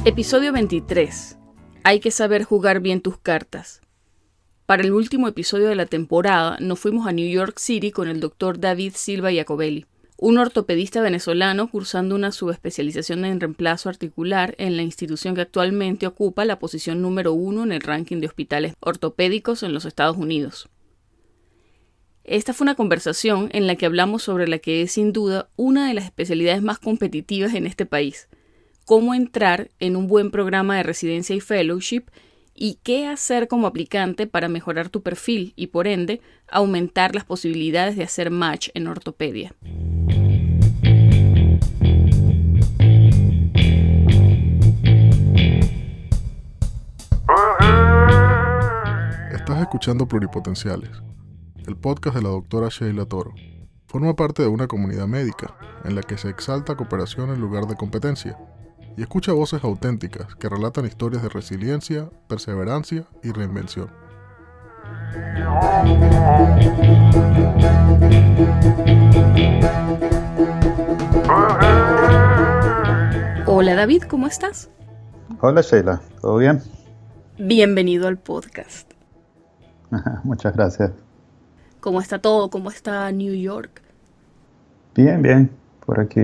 Episodio 23. Hay que saber jugar bien tus cartas. Para el último episodio de la temporada, nos fuimos a New York City con el Dr. David Silva Jacobelli, un ortopedista venezolano cursando una subespecialización en reemplazo articular en la institución que actualmente ocupa la posición número 1 en el ranking de hospitales ortopédicos en los Estados Unidos. Esta fue una conversación en la que hablamos sobre la que es sin duda una de las especialidades más competitivas en este país: cómo entrar en un buen programa de residencia y fellowship y qué hacer como aplicante para mejorar tu perfil y, por ende, aumentar las posibilidades de hacer match en ortopedia. Estás escuchando Pluripotenciales, el podcast de la doctora Sheila Toro. Forma parte de una comunidad médica en la que se exalta cooperación en lugar de competencia y escucha voces auténticas que relatan historias de resiliencia, perseverancia y reinvención. Hola David, ¿cómo estás? Hola Sheila, ¿todo bien? Bienvenido al podcast. Muchas gracias. ¿Cómo está todo? ¿Cómo está New York? Bien. Por aquí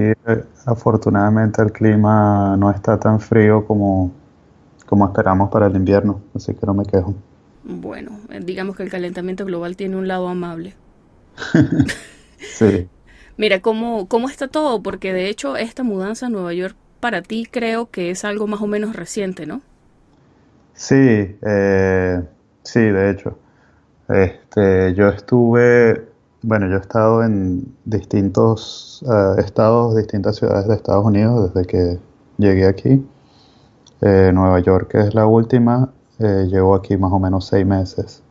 afortunadamente el clima no está tan frío como esperamos para el invierno, así que no me quejo. Bueno, digamos que el calentamiento global tiene un lado amable. Sí. Mira, ¿cómo está todo? Porque de hecho esta mudanza a Nueva York para ti creo que es algo más o menos reciente, ¿no? Sí, de hecho. Yo he estado en distintos estados, distintas ciudades de Estados Unidos desde que llegué aquí. Nueva York es la última, llevo aquí más o menos 6 meses.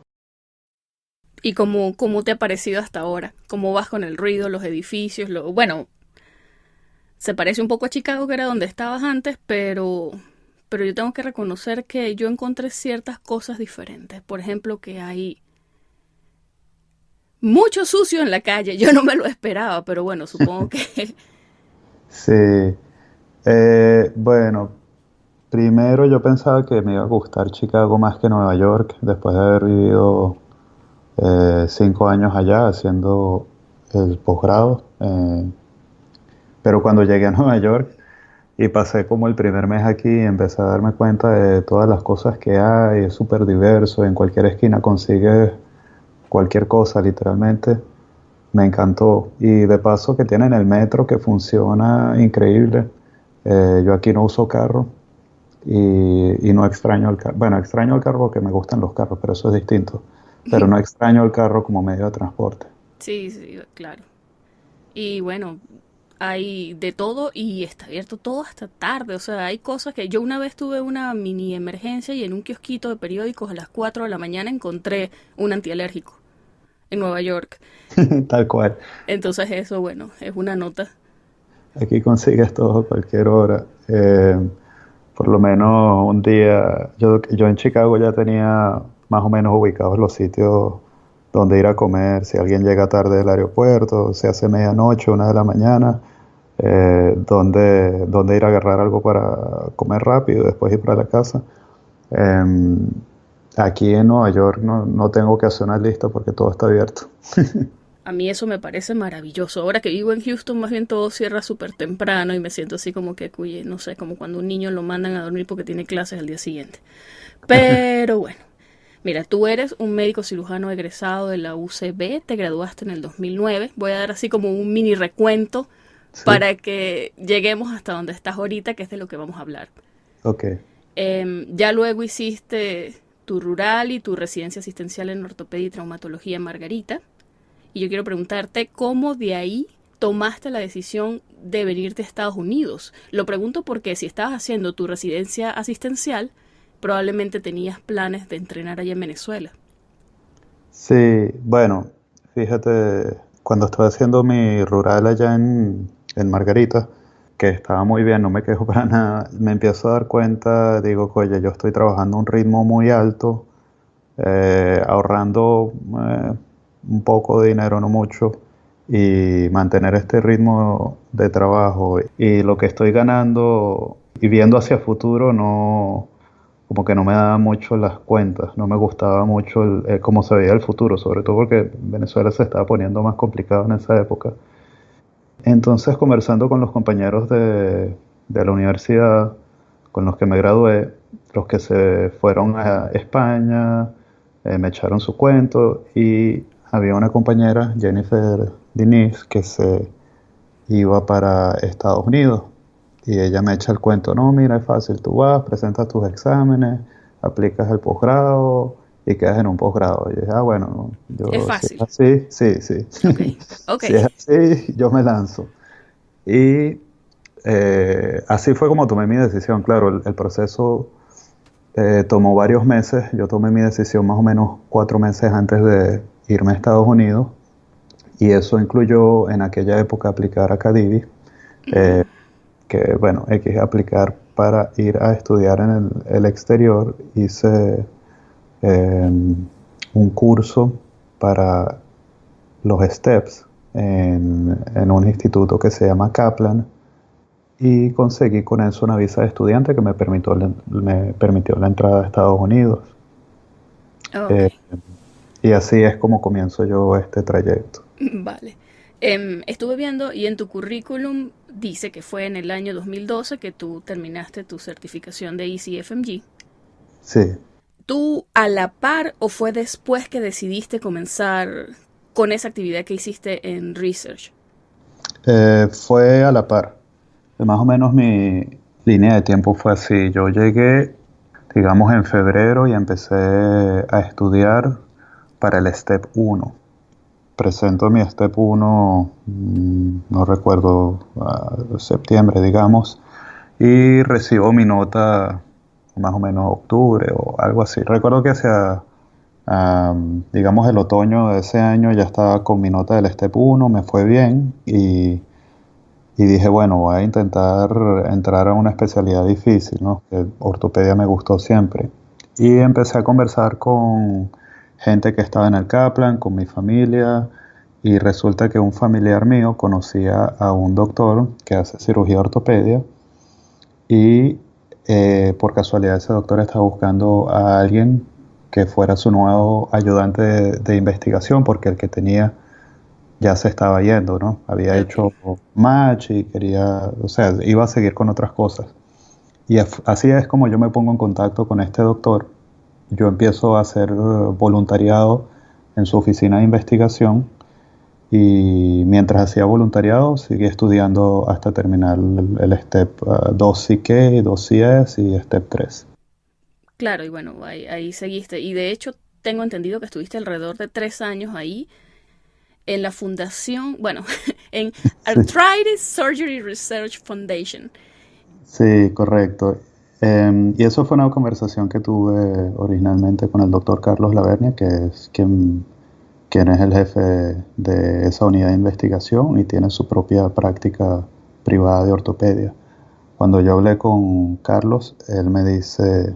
¿Y cómo te ha parecido hasta ahora? ¿Cómo vas con el ruido, los edificios? Bueno, se parece un poco a Chicago, que era donde estabas antes, pero yo tengo que reconocer que yo encontré ciertas cosas diferentes. Por ejemplo, que hay mucho sucio en la calle. Yo no me lo esperaba, pero bueno, supongo que... Sí, bueno, primero yo pensaba que me iba a gustar Chicago más que Nueva York, después de haber vivido 5 años allá haciendo el posgrado. Pero cuando llegué a Nueva York y pasé como el primer mes aquí, empecé a darme cuenta de todas las cosas que hay, es súper diverso, en cualquier esquina consigues cualquier cosa literalmente. Me encantó. Y de paso que tienen el metro que funciona increíble. Yo aquí no uso carro y no extraño el carro. Bueno, extraño el carro porque me gustan los carros, pero eso es distinto. Pero no extraño el carro como medio de transporte. Sí, claro. Y bueno, hay de todo y está abierto todo hasta tarde. O sea, hay cosas que yo una vez tuve una mini emergencia y en un kiosquito de periódicos a las 4 de la mañana encontré un antialérgico en Nueva York. Tal cual. Entonces eso, bueno, es una nota. Aquí consigues todo a cualquier hora. Por lo menos un día, yo en Chicago ya tenía más o menos ubicados los sitios donde ir a comer. Si alguien llega tarde del aeropuerto, se hace medianoche, 1 de la mañana, donde ir a agarrar algo para comer rápido y después ir para la casa. Aquí en Nueva York no tengo que hacer una lista porque todo está abierto. A mí eso me parece maravilloso. Ahora que vivo en Houston, más bien todo cierra súper temprano y me siento así como que, cuye, no sé, como cuando un niño lo mandan a dormir porque tiene clases al día siguiente. Pero bueno, mira, tú eres un médico cirujano egresado de la UCB, te graduaste en el 2009. Voy a dar así como un mini recuento para que lleguemos hasta donde estás ahorita, que es de lo que vamos a hablar. Ok. Ya luego hiciste tu rural y tu residencia asistencial en ortopedia y traumatología en Margarita. Y yo quiero preguntarte cómo de ahí tomaste la decisión de venirte a Estados Unidos. Lo pregunto porque si estabas haciendo tu residencia asistencial, probablemente tenías planes de entrenar allá en Venezuela. Sí, bueno, fíjate, cuando estaba haciendo mi rural allá en Margarita, que estaba muy bien, no me quejo para nada, me empiezo a dar cuenta, digo, oye, yo estoy trabajando a un ritmo muy alto, ahorrando un poco de dinero, no mucho, y mantener este ritmo de trabajo y lo que estoy ganando Y viendo hacia el futuro, no, como que no me daba mucho las cuentas, no me gustaba mucho cómo se veía el futuro, sobre todo porque Venezuela se estaba poniendo más complicado en esa época. Entonces, conversando con los compañeros de la universidad con los que me gradué, los que se fueron a España, me echaron su cuento y había una compañera, Jennifer Diniz, que se iba para Estados Unidos y ella me echa el cuento, no, mira, es fácil, tú vas, presentas tus exámenes, aplicas el posgrado y quedas en un posgrado. Y yo dije, bueno, Es yo si es fácil. así, sí. Ok, ok. Si es así, yo me lanzo. Y así fue como tomé mi decisión. Claro, el proceso tomó varios meses. Yo tomé mi decisión más o menos 4 meses antes de irme a Estados Unidos. Y eso incluyó en aquella época aplicar a Cadivi, eh, que bueno, X aplicar para ir a estudiar en el exterior. Hice un curso para los STEPS en un instituto que se llama Kaplan y conseguí con eso una visa de estudiante que me permitió la entrada a Estados Unidos. Ok, Eh, y así es como comienzo yo este trayecto. vale. Estuve viendo y en tu currículum dice que fue en el año 2012 que tú terminaste tu certificación de ECFMG. Sí, ¿Tú a la par o fue después que decidiste comenzar con esa actividad que hiciste en research? fue a la par. Más o menos mi línea de tiempo fue así. Yo llegué, digamos, en febrero y empecé a estudiar para el Step 1. Presento mi Step 1, no recuerdo, septiembre, digamos, y recibo mi nota más o menos octubre o algo así. Recuerdo que hacia, digamos, el otoño de ese año ya estaba con mi nota del Step 1, me fue bien y dije, bueno, voy a intentar entrar a una especialidad difícil, ¿no? Que ortopedia me gustó siempre. Y empecé a conversar con gente que estaba en el Kaplan, con mi familia, y resulta que un familiar mío conocía a un doctor que hace cirugía ortopedia y por casualidad ese doctor estaba buscando a alguien que fuera su nuevo ayudante de investigación porque el que tenía ya se estaba yendo, ¿no? Había Ok. hecho match y quería, o sea, iba a seguir con otras cosas. Y así es como yo me pongo en contacto con este doctor. Yo empiezo a hacer voluntariado en su oficina de investigación y mientras hacía voluntariado seguí estudiando hasta terminar el Step 2 CK, 2 CS y Step 3. Claro, y bueno, ahí seguiste. Y de hecho, tengo entendido que estuviste alrededor de 3 años ahí en la fundación, bueno, en Sí, Arthritis Surgery Research Foundation. sí, correcto. Y eso fue una conversación que tuve originalmente con el doctor Carlos Lavernia, que es quien es el jefe de esa unidad de investigación y tiene su propia práctica privada de ortopedia. Cuando yo hablé con Carlos, él me dice,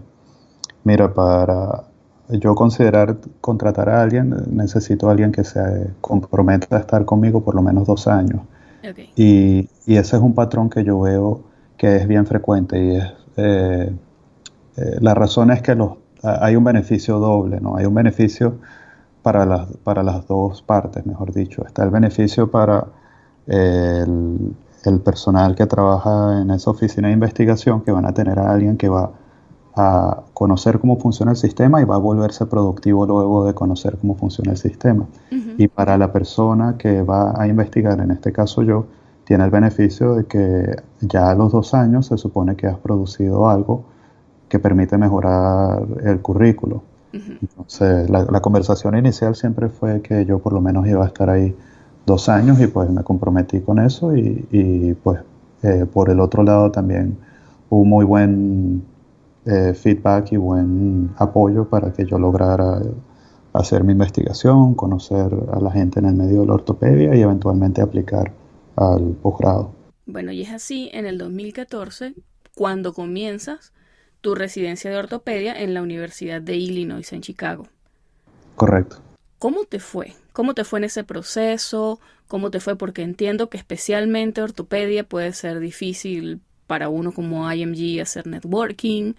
mira, para yo considerar contratar a alguien, necesito a alguien que se comprometa a estar conmigo por lo menos 2 años. Ok, Y ese es un patrón que yo veo que es bien frecuente y es, la razón es que hay un beneficio doble, ¿no? Hay un beneficio para las dos partes, mejor dicho. Está el beneficio para el personal que trabaja en esa oficina de investigación, que van a tener a alguien que va a conocer cómo funciona el sistema y va a volverse productivo luego de conocer cómo funciona el sistema. Y para la persona que va a investigar, en este caso yo, tiene el beneficio de que ya a los 2 años se supone que has producido algo que permite mejorar el currículo. Entonces, la conversación inicial siempre fue que yo por lo menos iba a estar ahí 2 años y pues me comprometí con eso y pues por el otro lado también hubo muy buen feedback y buen apoyo para que yo lograra hacer mi investigación, conocer a la gente en el medio de la ortopedia y eventualmente aplicar al posgrado. bueno, y es así en el 2014 cuando comienzas tu residencia de ortopedia en la Universidad de Illinois en Chicago. Correcto. ¿Cómo te fue? ¿Cómo te fue en ese proceso? ¿Cómo te fue? Porque entiendo que especialmente ortopedia puede ser difícil para uno como IMG hacer networking,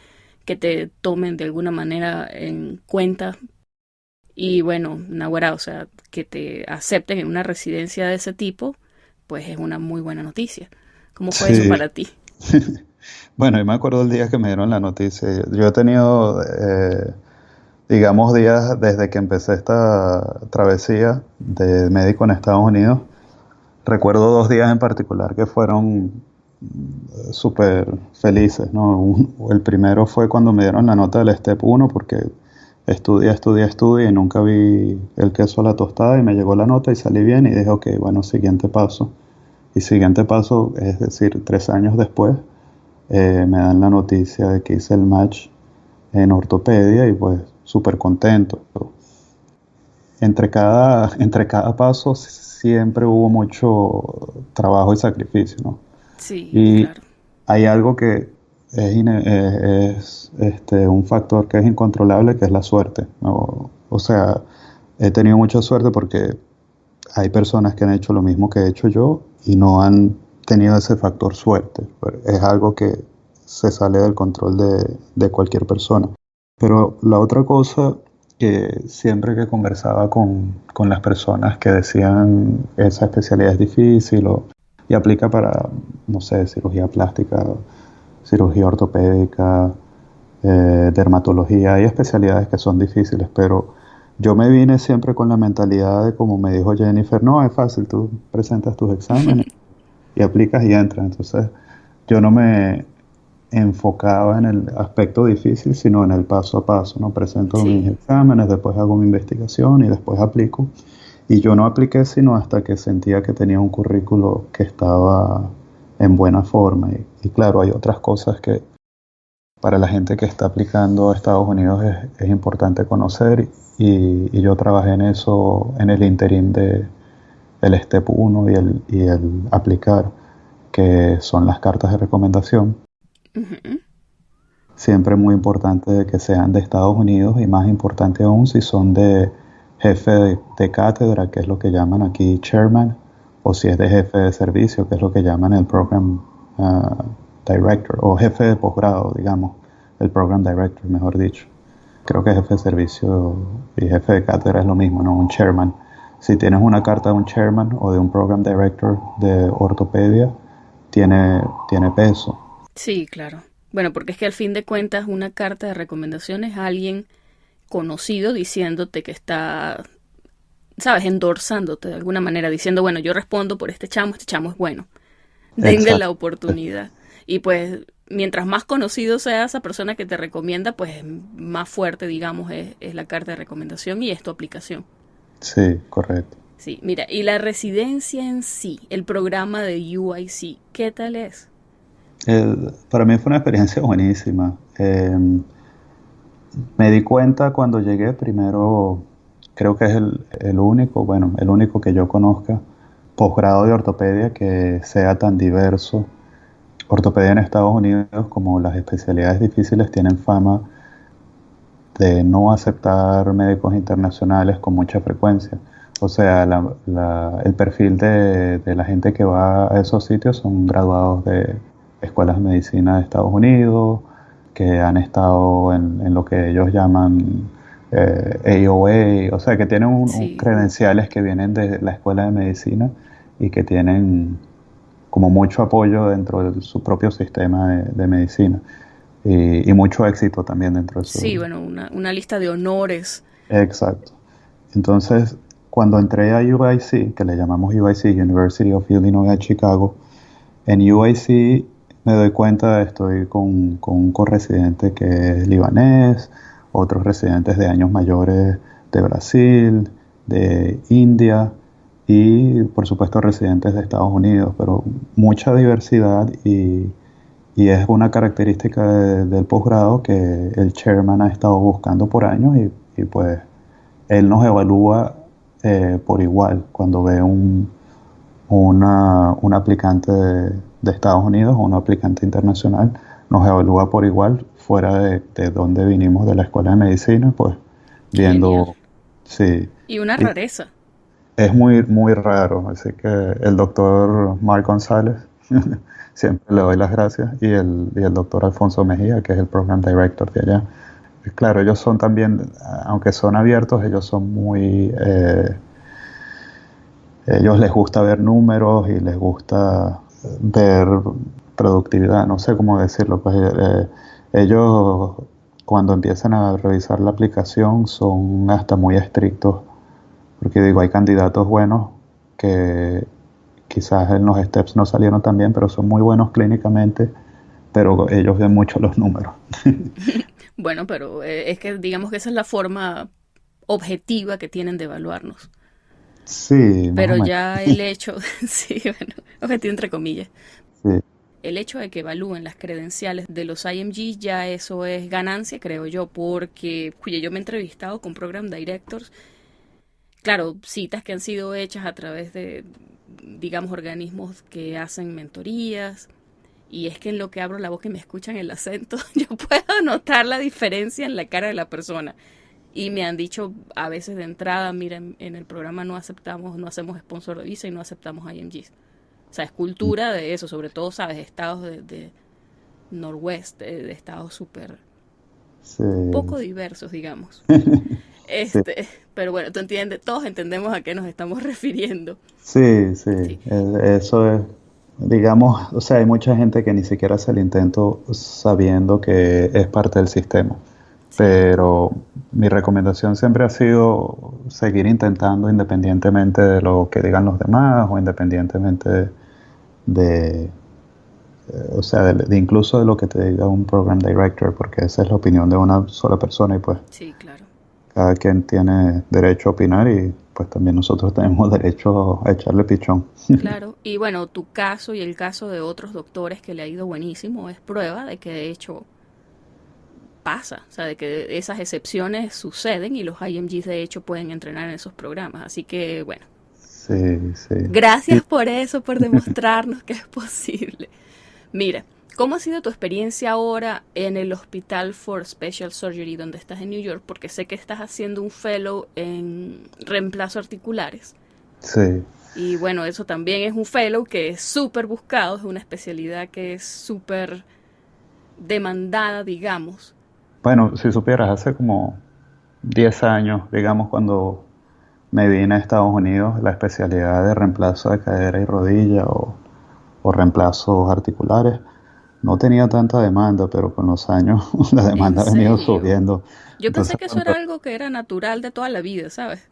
que te tomen de alguna manera en cuenta. Y bueno, naguará, o sea, que te acepten en una residencia de ese tipo, pues es una muy buena noticia. ¿Cómo fue eso Sí. para ti? Bueno, yo me acuerdo el día que me dieron la noticia. Yo he tenido, digamos, días desde que empecé esta travesía de médico en Estados Unidos. Recuerdo 2 días en particular que fueron súper felices, ¿no? El primero fue cuando me dieron la nota del Step 1 porque estudié y nunca vi el queso a la tostada y me llegó la nota y salí bien y dije, ok, bueno, siguiente paso. Y siguiente paso, es decir, 3 años después, me dan la noticia de que hice el match en ortopedia y pues súper contento. Entre cada paso siempre hubo mucho trabajo y sacrificio, ¿no? Sí, Y claro. hay algo que es un factor que es incontrolable, que es la suerte, ¿no? O sea, he tenido mucha suerte porque hay personas que han hecho lo mismo que he hecho yo y no han tenido ese factor suerte. Es algo que se sale del control de cualquier persona. Pero la otra cosa que siempre que conversaba con las personas que decían esa especialidad es difícil y aplica para, no sé, cirugía plástica, cirugía ortopédica, dermatología, hay especialidades que son difíciles, pero yo me vine siempre con la mentalidad de, como me dijo Jennifer, no, es fácil, tú presentas tus exámenes y aplicas y entras. Entonces yo no me enfocaba en el aspecto difícil, sino en el paso a paso, ¿no? Presento mis Sí, exámenes, después hago mi investigación y después aplico. Y yo no apliqué sino hasta que sentía que tenía un currículo que estaba en buena forma. Y claro, hay otras cosas que para la gente que está aplicando a Estados Unidos es importante conocer y yo trabajé en eso en el interín de el Step 1 y el aplicar, que son las cartas de recomendación. ujú, Siempre es muy importante que sean de Estados Unidos y más importante aún si son de jefe de cátedra, que es lo que llaman aquí chairman, o si es de jefe de servicio, que es lo que llaman el program director, o jefe de posgrado, digamos, el program director, mejor dicho. Creo que jefe de servicio y jefe de cátedra es lo mismo, ¿no? Un chairman. Si tienes una carta de un chairman o de un program director de ortopedia, tiene peso. sí, claro. Bueno, porque es que al fin de cuentas una carta de recomendación es alguien conocido diciéndote que está, sabes, endorsándote de alguna manera, diciendo, bueno, yo respondo por este chamo es bueno, denle la Exacto. oportunidad. Y pues, mientras más conocido sea esa persona que te recomienda, pues más fuerte, digamos, es la carta de recomendación y es tu aplicación. Sí, correcto. Sí, mira, y la residencia en sí, el programa de UIC, ¿qué tal es? Para mí fue una experiencia buenísima. Me di cuenta cuando llegué, primero, creo que es el único, bueno, el único que yo conozca, posgrado de ortopedia que sea tan diverso. Ortopedia en Estados Unidos, como las especialidades difíciles, tienen fama de no aceptar médicos internacionales con mucha frecuencia. O sea, el perfil de la gente que va a esos sitios son graduados de escuelas de medicina de Estados Unidos, que han estado en lo que ellos llaman AOA, o sea, que tienen Sí, credenciales que vienen de la escuela de medicina y que tienen como mucho apoyo dentro de su propio sistema de medicina y mucho éxito también dentro de sí, su... bueno, una lista de honores. Exacto. Entonces, cuando entré a UIC, que le llamamos UIC, University of Illinois at Chicago, en UIC me doy cuenta, estoy con un corresidente que es libanés, otros residentes de años mayores de Brasil, de India y por supuesto residentes de Estados Unidos, pero mucha diversidad y es una característica del posgrado que el chairman ha estado buscando por años y pues él nos evalúa por igual cuando ve un aplicante de Estados Unidos o un aplicante internacional, nos evalúa por igual fuera de donde vinimos de la escuela de medicina, pues Qué genial. viendo, sí, Y una y rareza. es muy, muy raro, así que el doctor Mark González Siempre le doy las gracias. Y el doctor Alfonso Mejía, que es el Program Director de allá. Claro, ellos son también, aunque son abiertos, ellos son muy... ellos les gusta ver números y les gusta ver productividad, no sé cómo decirlo. Pues ellos cuando empiezan a revisar la aplicación son hasta muy estrictos, porque digo, hay candidatos buenos que quizás en los steps no salieron tan bien, pero son muy buenos clínicamente, pero ellos ven mucho los números. Bueno, pero es que digamos que esa es la forma objetiva que tienen de evaluarnos. Sí, más o Pero menos. ya el hecho, sí, bueno, objetivo entre comillas, Sí, el hecho de que evalúen las credenciales de los IMG, ya eso es ganancia, creo yo, porque oye, yo me he entrevistado con Program Directors, claro, citas que han sido hechas a través de, digamos, organismos que hacen mentorías, y es que en lo que abro la boca y me escuchan el acento, yo puedo notar la diferencia en la cara de la persona. Y me han dicho a veces de entrada, miren, en el programa no aceptamos, no hacemos sponsor de visa y no aceptamos IMGs. O sea, es cultura de eso, sobre todo, ¿sabes? Estados de Northwest, de estados súper sí, poco diversos, digamos. sí. Pero bueno, tú entiendes, todos entendemos a qué nos estamos refiriendo. Sí, sí, Sí, eso es, digamos, o sea, hay mucha gente que ni siquiera hace el intento sabiendo que es parte del sistema, sí, pero mi recomendación siempre ha sido seguir intentando independientemente de lo que digan los demás o independientemente de, o sea, de incluso de lo que te diga un program director, porque esa es la opinión de una sola persona y pues sí, claro. cada quien tiene derecho a opinar y pues también nosotros tenemos derecho a echarle pichón. Claro, y bueno, tu caso y el caso de otros doctores que le ha ido buenísimo es prueba de que de hecho pasa, o sea, de que esas excepciones suceden y los IMGs de hecho pueden entrenar en esos programas. Así que bueno, Sí, sí. Y, gracias por eso, por demostrarnos que es posible. Mira, ¿cómo ha sido tu experiencia ahora en el Hospital for Special Surgery donde estás en New York? Porque sé que estás haciendo un fellow en reemplazo articulares. sí. Y bueno, eso también es un fellow que es súper buscado, es una especialidad que es súper demandada, digamos. Bueno, si supieras, hace como 10 años, digamos, cuando me vine a Estados Unidos, la especialidad de reemplazo de cadera y rodilla o reemplazos articulares no tenía tanta demanda, pero con los años la En demanda ha venido serio. subiendo. Yo pensé Entonces, que eso era algo que era natural de toda la vida, ¿sabes?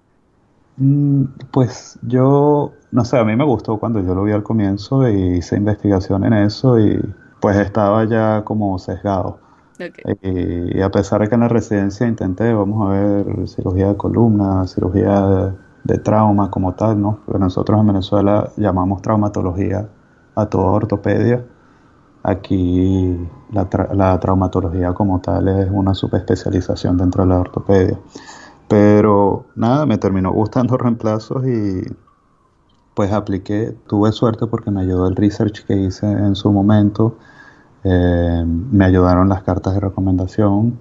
Mm, pues yo, no sé, a mí me gustó cuando yo lo vi al comienzo y hice investigación en eso y pues estaba ya como sesgado. Ok. Y a pesar de que en la residencia intenté, vamos a ver, cirugía de columna, cirugía de trauma como tal, ¿no? Porque nosotros en Venezuela llamamos traumatología a toda ortopedia. Aquí la traumatología como tal es una subespecialización dentro de la ortopedia. Pero nada, me terminó gustando reemplazos y pues apliqué. Tuve suerte porque me ayudó el research que hice en su momento. Me ayudaron las cartas de recomendación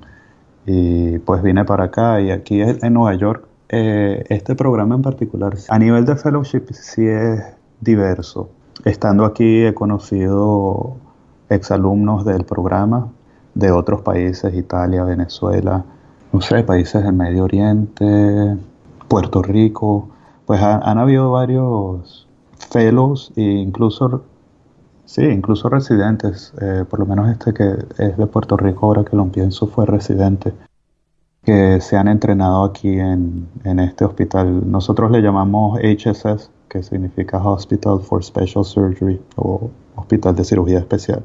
y pues vine para acá y aquí en Nueva York. Este programa en particular, a nivel de fellowship, sí es diverso. Estando aquí he conocido exalumnos del programa de otros países, Italia, Venezuela, no sé, países del Medio Oriente, Puerto Rico. Pues han habido varios fellows e incluso, sí, incluso residentes. Por lo menos este que es de Puerto Rico, ahora que lo pienso, fue residente que se han entrenado aquí en este hospital. Nosotros le llamamos HSS, que significa Hospital for Special Surgery o Hospital de Cirugía Especial.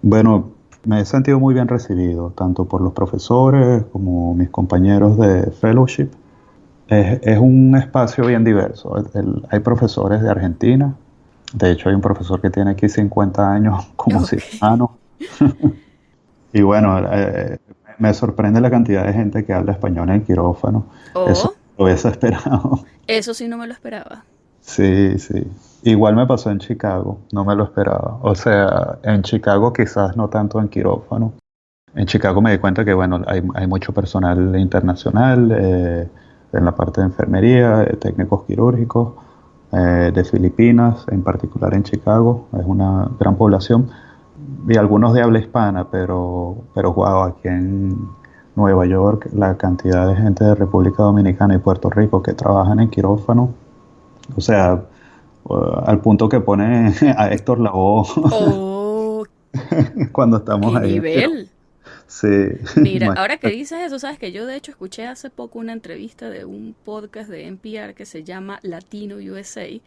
Bueno, me he sentido muy bien recibido, tanto por los profesores como mis compañeros de fellowship. Es un espacio bien diverso. Hay profesores de Argentina. De hecho, hay un profesor que tiene aquí 50 años como Ok. cirujano. Y bueno, me sorprende la cantidad de gente que habla español en el quirófano. Eso Oh, lo hubiese esperado. eso sí no me lo esperaba. Sí, sí. Igual me pasó en Chicago, no me lo esperaba. O sea, en Chicago quizás no tanto en quirófano. En Chicago me di cuenta que, bueno, hay mucho personal internacional en la parte de enfermería, técnicos quirúrgicos. de Filipinas, en particular en Chicago, es una gran población, y algunos de habla hispana, pero wow, aquí en Nueva York la cantidad de gente de República Dominicana y Puerto Rico que trabajan en quirófano, o sea, al punto que pone a Héctor Lavoe ¡Oh, cuando estamos qué ahí en quirófano. nivel! Sí, Mira, ahora que imagínate. dices eso, sabes que yo de hecho escuché hace poco una entrevista de un podcast de NPR que se llama Latino USA y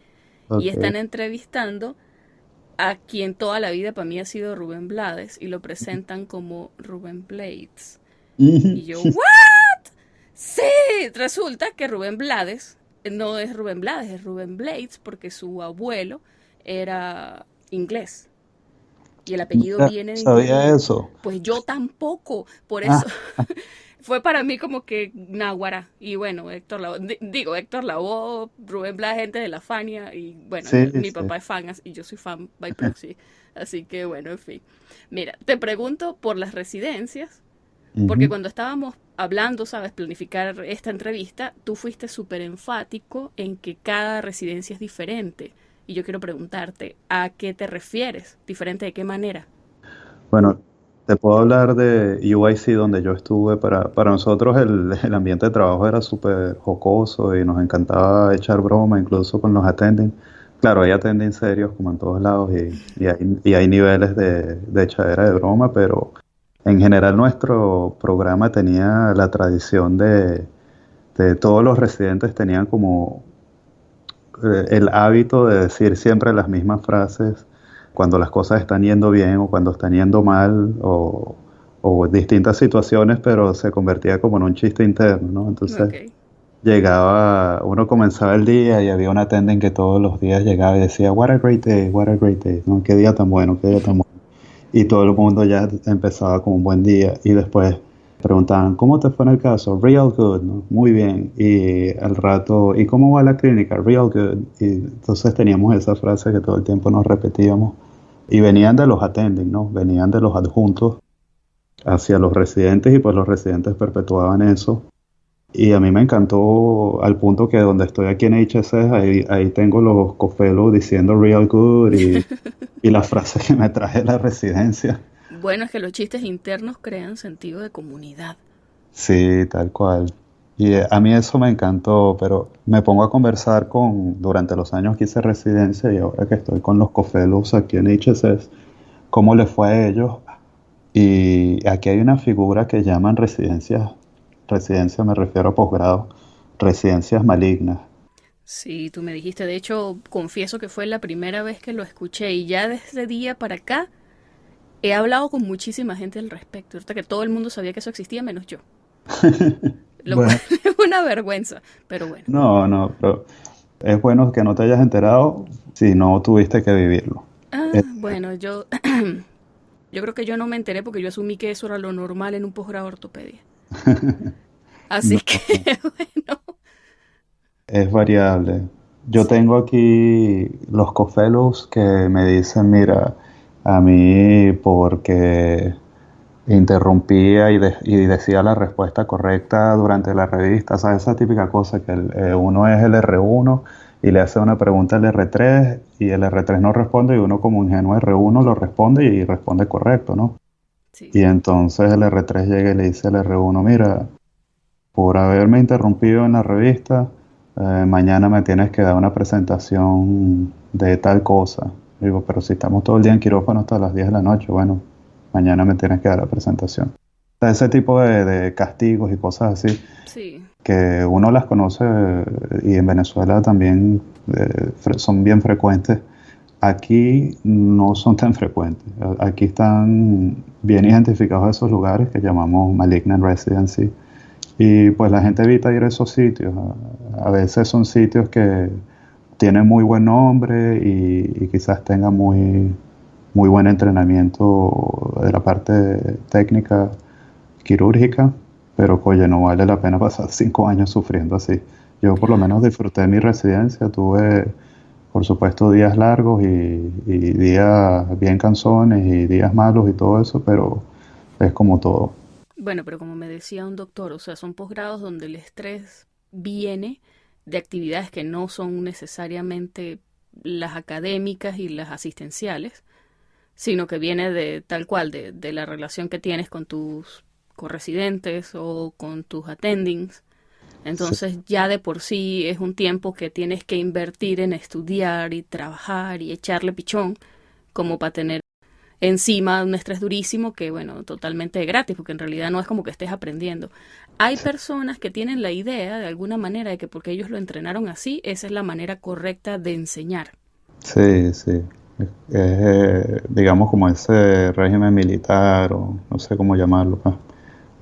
Ok. están entrevistando a quien toda la vida para mí ha sido Rubén Blades y lo presentan como Rubén Blades. Y yo, ¿what? Sí, resulta que Rubén Blades no es Rubén Blades, es Rubén Blades porque su abuelo era inglés y el apellido Mira, viene de sabía inglés. eso. Pues yo tampoco, por eso Ah, fue para mí como que náguara. Y bueno, Héctor Lavoe, digo, Héctor Lavoe, Rubén Blades, gente de la Fania, y bueno, sí, mi sí. papá es fan y yo soy fan by proxy. Así que bueno, en fin. Mira, te pregunto por las residencias, porque Ujú. cuando estábamos hablando, sabes, planificar esta entrevista, tú fuiste súper enfático en que cada residencia es diferente. Y yo quiero preguntarte, ¿a qué te refieres? ¿Diferente de qué manera? Bueno, te puedo hablar de UIC donde yo estuve. Para nosotros el ambiente de trabajo era súper jocoso y nos encantaba echar broma, incluso con los attending. Claro, hay attending serios como en todos lados y hay niveles de echadera de broma, pero en general nuestro programa tenía la tradición de todos los residentes tenían como el hábito de decir siempre las mismas frases cuando las cosas están yendo bien o cuando están yendo mal o distintas situaciones, pero se convertía como en un chiste interno, ¿no? Entonces Ok. llegaba, uno comenzaba el día y había un attendant que todos los días llegaba y decía, what a great day, what a great day, ¿no? Qué día tan bueno, qué día tan bueno. Y todo el mundo ya empezaba con un buen día y después preguntaban, ¿cómo te fue en el caso? Real good, ¿no? Muy bien. Y al rato, ¿y cómo va la clínica? Real good. Y entonces teníamos esa frase que todo el tiempo nos repetíamos. Y venían de los attending, ¿no? Venían de los adjuntos hacia los residentes y pues los residentes perpetuaban eso. Y a mí me encantó al punto que donde estoy aquí en HSS, ahí tengo los cofelos diciendo real good y las frases que me traje de la residencia. Bueno, es que los chistes internos crean sentido de comunidad. Sí, tal cual. Y a mí eso me encantó, pero me pongo a conversar durante los años que hice residencia y ahora que estoy con los cofelos aquí en HSS, cómo les fue a ellos. Y aquí hay una figura que llaman residencia me refiero a posgrado, residencias malignas. Sí, tú me dijiste, de hecho, confieso que fue la primera vez que lo escuché y ya desde ese día para acá he hablado con muchísima gente al respecto. Ahorita que todo el mundo sabía que eso existía, menos yo. Lo cual Bueno, es una vergüenza, pero bueno. no, no, pero es bueno que no te hayas enterado si no tuviste que vivirlo. Ah, Eh, bueno, yo creo que yo no me enteré porque yo asumí que eso era lo normal en un posgrado de ortopedia. Así no, que, bueno, es variable. Yo sí. tengo aquí los cofellows que me dicen, mira, a mí porque interrumpía y decía la respuesta correcta durante la revista, ¿sabes? Esa típica cosa que uno es el R1 y le hace una pregunta al R3 y el R3 no responde y uno como ingenuo R1 lo responde y responde correcto, ¿no? Sí, Y sí. entonces el R3 llega y le dice al R1, mira, por haberme interrumpido en la revista, mañana me tienes que dar una presentación de tal cosa. Digo, pero si estamos todo el día en quirófano hasta las 10 de la noche, bueno, mañana me tienes que dar la presentación. O sea, ese tipo de castigos y cosas así, Sí. que uno las conoce y en Venezuela también son bien frecuentes. Aquí no son tan frecuentes. Aquí están bien identificados esos lugares que llamamos malignant residency y pues la gente evita ir a esos sitios. A veces son sitios que tienen muy buen nombre y quizás tengan muy buen entrenamiento de la parte técnica quirúrgica, pero oye, no vale la pena pasar 5 años sufriendo así. Yo por lo menos Claro. disfruté mi residencia, tuve por supuesto días largos y días bien cansones y días malos y todo eso, pero es como todo. Bueno, pero como me decía un doctor, o sea, son posgrados donde el estrés viene de actividades que no son necesariamente las académicas y las asistenciales, sino que viene de tal cual, de la relación que tienes con tus corresidentes o con tus attendings. Sí, Entonces ya de por sí es un tiempo que tienes que invertir en estudiar y trabajar y echarle pichón como para tener encima un estrés durísimo que, bueno, totalmente gratis, porque en realidad no es como que estés aprendiendo. Hay personas que tienen la idea, de alguna manera, de que porque ellos lo entrenaron así, esa es la manera correcta de enseñar. sí, sí. Es, digamos como ese régimen militar o no sé cómo llamarlo, pues.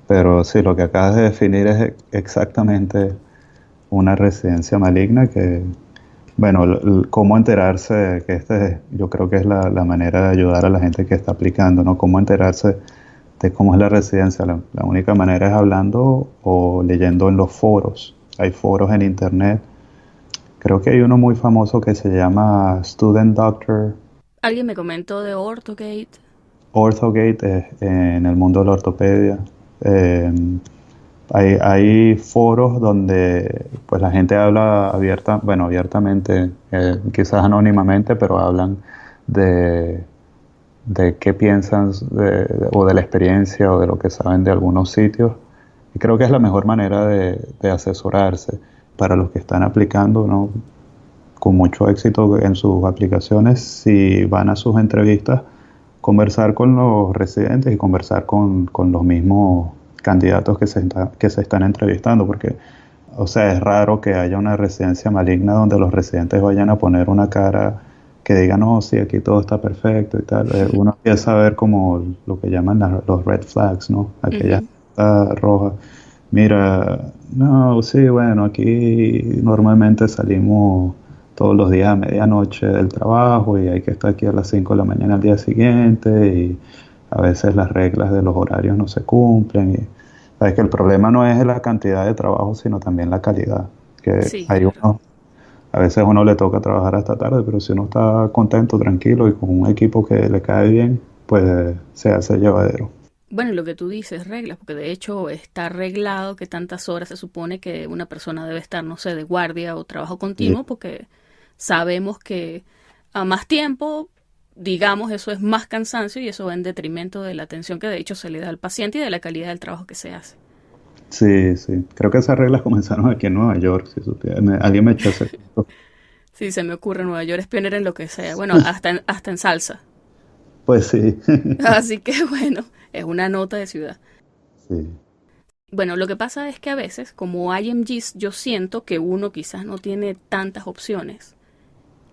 Pero sí, lo que acabas de definir es exactamente una residencia maligna que, bueno, cómo enterarse de que yo creo que es la manera de ayudar a la gente que está aplicando, ¿no? Cómo enterarse de cómo es la residencia. La única manera es hablando o leyendo en los foros. Hay foros en internet. Creo que hay uno muy famoso que se llama Student Doctor. Alguien me comentó de Orthogate. Orthogate en el mundo de la ortopedia. Eh, hay foros donde pues la gente habla abiertamente, quizás anónimamente, pero hablan de, de qué piensan o de la experiencia o de lo que saben de algunos sitios. Y creo que es la mejor manera de asesorarse para los que están aplicando, ¿no? Con mucho éxito en sus aplicaciones. Si van a sus entrevistas, conversar con los residentes y conversar con los mismos candidatos que se están entrevistando, porque, o sea, es raro que haya una residencia maligna donde los residentes vayan a poner una cara que diga, no, sí, aquí todo está perfecto y tal. Uno empieza a ver como lo que llaman los red flags, ¿no? Aquella Ujú. roja. Mira, no, sí, bueno, aquí normalmente salimos todos los días a medianoche del trabajo y hay que estar aquí a las 5 de la mañana al día siguiente y a veces las reglas de los horarios no se cumplen. Y, sabes que el problema no es la cantidad de trabajo, sino también la calidad. Que Sí, hay claro. uno, a veces uno le toca trabajar hasta tarde, pero si uno está contento, tranquilo y con un equipo que le cae bien, pues se hace llevadero. Bueno, lo que tú dices, reglas, porque de hecho está arreglado que tantas horas se supone que una persona debe estar, no sé, de guardia o trabajo Y continuo, porque sabemos que a más tiempo, digamos, eso es más cansancio y eso va en detrimento de la atención que de hecho se le da al paciente y de la calidad del trabajo que se hace. sí, sí. Creo que esas reglas comenzaron aquí en Nueva York, si supiera. Alguien me echó ese cuento. Sí, se me ocurre, Nueva York es pionera en lo que sea, bueno, hasta en salsa. Pues sí. Así que bueno, es una nota de ciudad. Sí, Bueno, lo que pasa es que a veces, como IMGs, yo siento que uno quizás no tiene tantas opciones.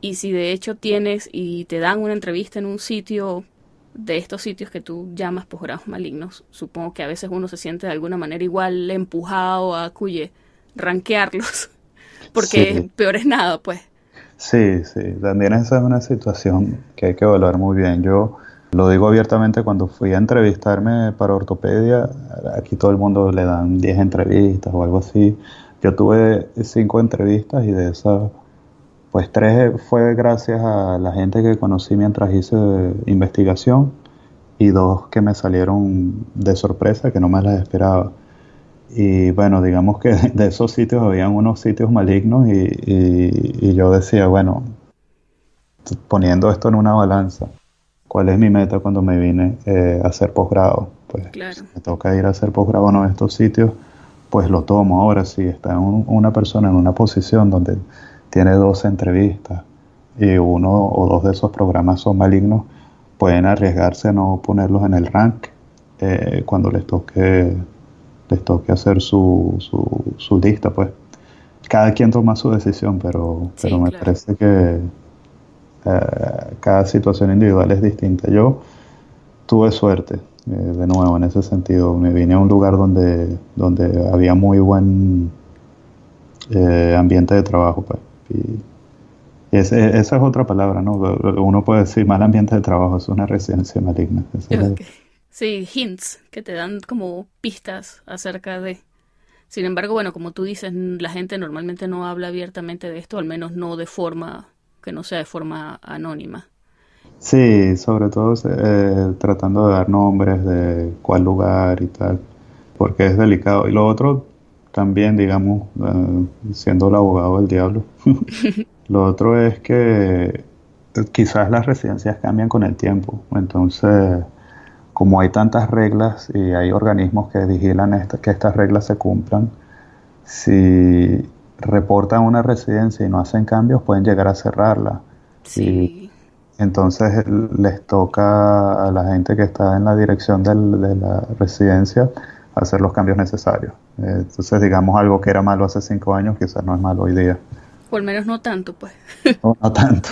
Y si de hecho tienes y te dan una entrevista en un sitio de estos sitios que tú llamas posgrados malignos, supongo que a veces uno se siente de alguna manera igual empujado a cuye, ranquearlos, porque sí, peor es nada, pues. sí, sí. También esa es una situación que hay que evaluar muy bien. Yo lo digo abiertamente, cuando fui a entrevistarme para ortopedia, aquí todo el mundo le dan 10 entrevistas o algo así. Yo tuve 5 entrevistas y de esas, pues 3 fue gracias a la gente que conocí mientras hice investigación y 2 que me salieron de sorpresa, que no me las esperaba. Y bueno, digamos que de esos sitios habían unos sitios malignos y yo decía, bueno, poniendo esto en una balanza, ¿cuál es mi meta cuando me vine a hacer posgrado? Pues si Claro. me toca ir a hacer posgrado en uno de estos sitios, pues lo tomo. Ahora, si está una persona en una posición donde tiene 12 entrevistas y uno o dos de esos programas son malignos, pueden arriesgarse a no ponerlos en el rank cuando les toque hacer su lista, pues. Cada quien toma su decisión, pero Sí, me claro. parece que cada situación individual es distinta. Yo tuve suerte, de nuevo, en ese sentido. Me vine a un lugar donde había muy buen ambiente de trabajo, pues. Y esa es otra palabra, ¿no? Uno puede decir mal ambiente de trabajo, es una residencia maligna. Esa es Ok. Sí, hints que te dan como pistas acerca de... Sin embargo, bueno, como tú dices, la gente normalmente no habla abiertamente de esto, al menos no de forma que no sea de forma anónima. Sí, sobre todo tratando de dar nombres de cuál lugar y tal, porque es delicado. Y lo otro, también, digamos, siendo el abogado del diablo. Lo otro es que quizás las residencias cambian con el tiempo. Entonces, como hay tantas reglas y hay organismos que vigilan que estas reglas se cumplan, si reportan una residencia y no hacen cambios, pueden llegar a cerrarla. Sí. Y entonces les toca a la gente que está en la dirección de la residencia hacer los cambios necesarios. Entonces, digamos, algo que era malo hace 5 años, quizás no es malo hoy día. O al menos no tanto, pues. No tanto.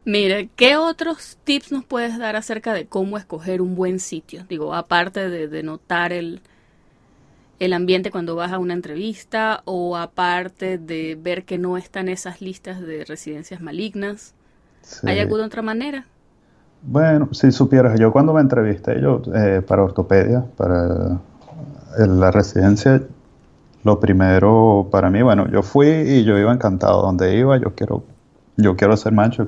Mira, ¿qué otros tips nos puedes dar acerca de cómo escoger un buen sitio? Digo, aparte de notar el ambiente cuando vas a una entrevista, o aparte de ver que no están esas listas de residencias malignas. Sí. ¿Hay alguna otra manera? Bueno, si supieras, yo cuando me entrevisté para ortopedia, para la residencia, lo primero para mí, bueno, yo fui y yo iba encantado. Donde iba, yo quiero ser macho,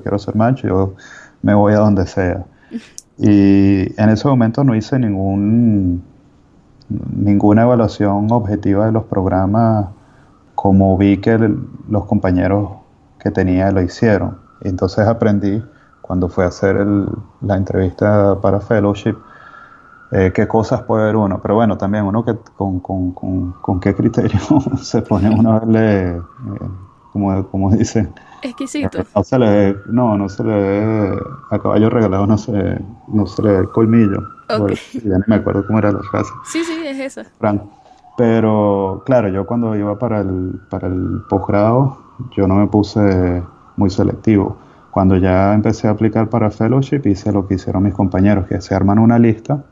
yo me voy a donde sea. Y en ese momento no hice ninguna evaluación objetiva de los programas, como vi que los compañeros que tenía lo hicieron. Y entonces aprendí, cuando fui a hacer la entrevista para fellowship, qué cosas puede ver uno. Pero bueno, también uno que con qué criterio se pone uno a verle, como dicen, Exquisito. no se le ve a caballo regalado, no se le ve el colmillo. Ok. Bueno, ya ni me acuerdo cómo era la frase. Sí, es esa. Franco. Pero claro, yo cuando iba para el posgrado, yo no me puse muy selectivo. Cuando ya empecé a aplicar para fellowship, hice lo que hicieron mis compañeros, que se arman una lista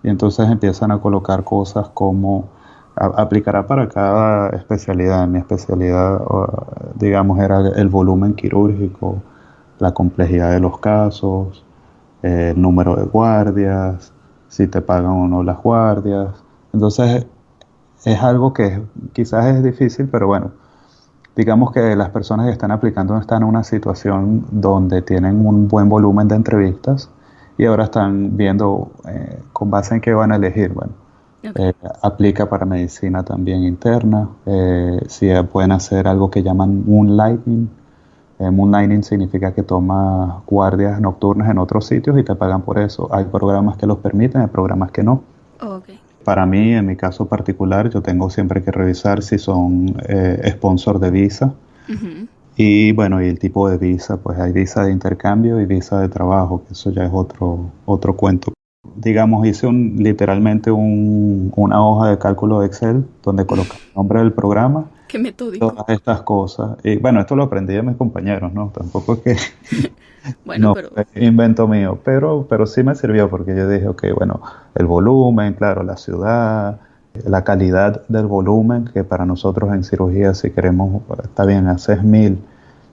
y entonces empiezan a colocar cosas como aplicará para cada especialidad. Mi especialidad, digamos, era el volumen quirúrgico, la complejidad de los casos, el número de guardias, si te pagan o no las guardias. Entonces, es algo que quizás es difícil, pero bueno, digamos que las personas que están aplicando están en una situación donde tienen un buen volumen de entrevistas y ahora están viendo con base en qué van a elegir. Bueno, Okay. Aplica para medicina también interna. Si pueden hacer algo que llaman moonlighting. Moonlighting significa que tomas guardias nocturnas en otros sitios y te pagan por eso. Hay programas que los permiten, hay programas que no. Okay. Para mí, en mi caso particular, yo tengo siempre que revisar si son sponsor de visa. Uh-huh. Y bueno, y el tipo de visa, pues hay visa de intercambio y visa de trabajo, que eso ya es otro cuento. Digamos, hice literalmente una hoja de cálculo de Excel donde coloqué el nombre del programa, Qué metódico. todas estas cosas. Y bueno, esto lo aprendí de mis compañeros, ¿no? Tampoco es que Bueno, no pero fue invento mío, pero sí me sirvió porque yo dije, ok, bueno, el volumen, claro, la ciudad, la calidad del volumen, que para nosotros en cirugía, si queremos, está bien, haces 1000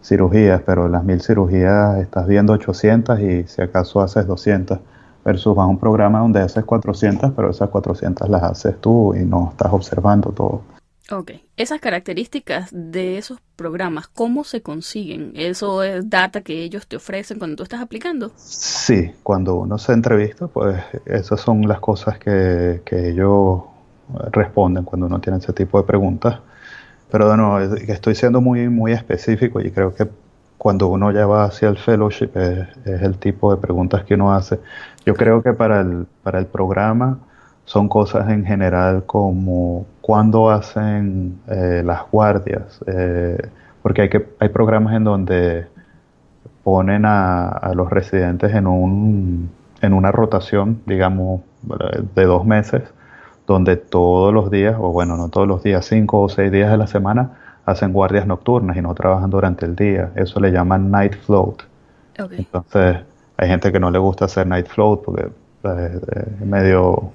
cirugías, pero las 1000 cirugías estás viendo 800 y si acaso haces 200, versus vas a un programa donde haces 400, pero esas 400 las haces tú y no estás observando todo. ok. Esas características de esos programas, ¿cómo se consiguen? ¿Eso es data que ellos te ofrecen cuando tú estás aplicando? Sí, cuando uno se entrevista, pues esas son las cosas que ellos responden cuando uno tiene ese tipo de preguntas. Pero de nuevo, estoy siendo muy, muy específico y creo que cuando uno ya va hacia el fellowship es el tipo de preguntas que uno hace. Yo creo que para el programa son cosas en general como cuándo hacen las guardias, porque hay programas en donde ponen a los residentes en una rotación, digamos, de 2 meses, donde todos los días, o bueno, no todos los días, 5 o 6 días de la semana, hacen guardias nocturnas y no trabajan durante el día. Eso le llaman night float. Ok. Entonces, hay gente que no le gusta hacer night float porque es medio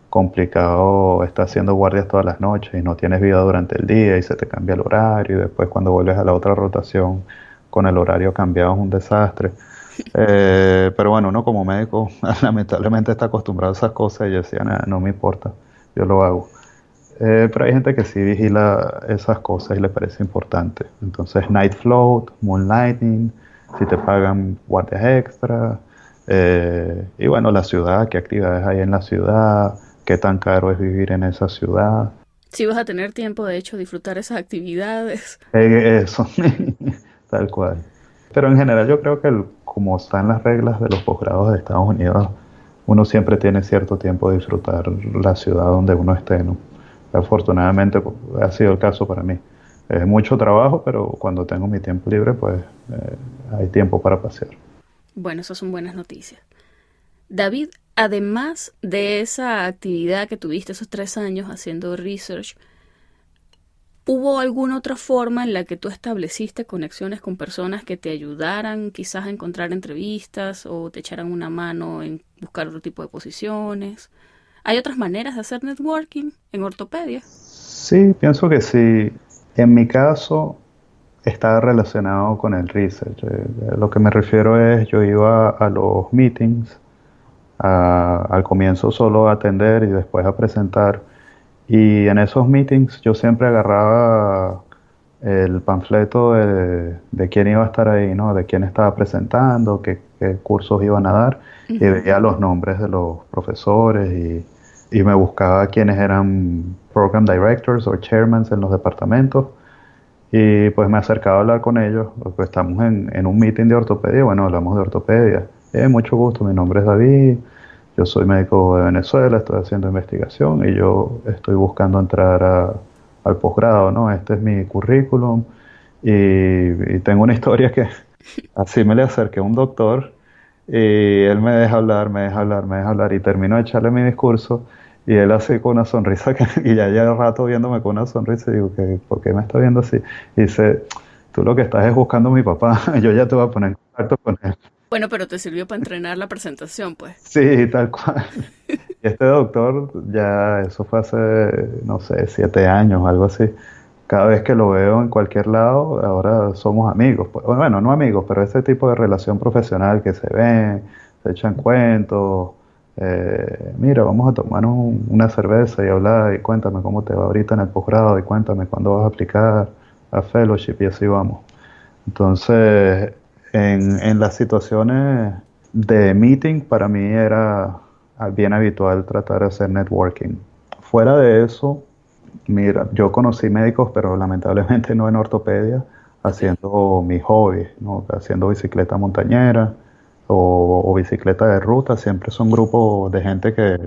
complicado estar haciendo guardias todas las noches y no tienes vida durante el día y se te cambia el horario y después cuando vuelves a la otra rotación con el horario cambiado es un desastre. Pero bueno, uno como médico lamentablemente está acostumbrado a esas cosas y yo decía, nada, no me importa, yo lo hago. Pero hay gente que sí vigila esas cosas y le parece importante. Entonces, night float, moonlighting, si te pagan guardias extra, y bueno, la ciudad, qué actividades hay en la ciudad, qué tan caro es vivir en esa ciudad. Si vas a tener tiempo, de hecho, disfrutar esas actividades. Eso, tal cual. Pero en general yo creo que como están las reglas de los posgrados de Estados Unidos, uno siempre tiene cierto tiempo de disfrutar la ciudad donde uno esté, ¿no? Afortunadamente ha sido el caso para mí. Es mucho trabajo, pero cuando tengo mi tiempo libre, pues hay tiempo para pasear. Bueno, esas son buenas noticias. David, además de esa actividad que tuviste esos 3 años haciendo research, ¿hubo alguna otra forma en la que tú estableciste conexiones con personas que te ayudaran quizás a encontrar entrevistas o te echaran una mano en buscar otro tipo de posiciones? ¿Hay otras maneras de hacer networking en ortopedia? Sí, pienso que sí. En mi caso, está relacionado con el research. Lo que me refiero es, yo iba a los meetings, al comienzo solo a atender y después a presentar. Y en esos meetings yo siempre agarraba el panfleto de quién iba a estar ahí, ¿no? De quién estaba presentando, qué cursos iban a dar, y Ujú. veía los nombres de los profesores y me buscaba quiénes eran program directors o chairmans en los departamentos y pues me acercaba a hablar con ellos, porque estamos en un meeting de ortopedia, bueno, hablamos de ortopedia. Mucho gusto, mi nombre es David, yo soy médico de Venezuela, estoy haciendo investigación y yo estoy buscando entrar al posgrado, ¿no? Este es mi currículum y tengo una historia que así me le acerqué a un doctor y él me deja hablar, me deja hablar, me deja hablar y termino de echarle mi discurso y él así con una sonrisa y ya lleva rato viéndome con una sonrisa y digo, ¿por qué me está viendo así? Y dice, tú lo que estás es buscando a mi papá, yo ya te voy a poner en contacto con él. Bueno, pero te sirvió para entrenar la presentación, pues. Sí, tal cual. Y este doctor, ya eso fue hace, no sé, 7 años, algo así. Cada vez que lo veo en cualquier lado, ahora somos amigos. Pues. Bueno, no amigos, pero ese tipo de relación profesional que se ven, se echan cuentos. Mira, vamos a tomar una cerveza y hablar y cuéntame cómo te va ahorita en el posgrado y cuéntame cuándo vas a aplicar a fellowship y así vamos. Entonces, en las situaciones de meeting, para mí era bien habitual tratar de hacer networking. Fuera de eso, mira, yo conocí médicos, pero lamentablemente no en ortopedia, Ok. haciendo mi hobby, ¿no? Haciendo bicicleta montañera o bicicleta de ruta. Siempre son grupos de gente que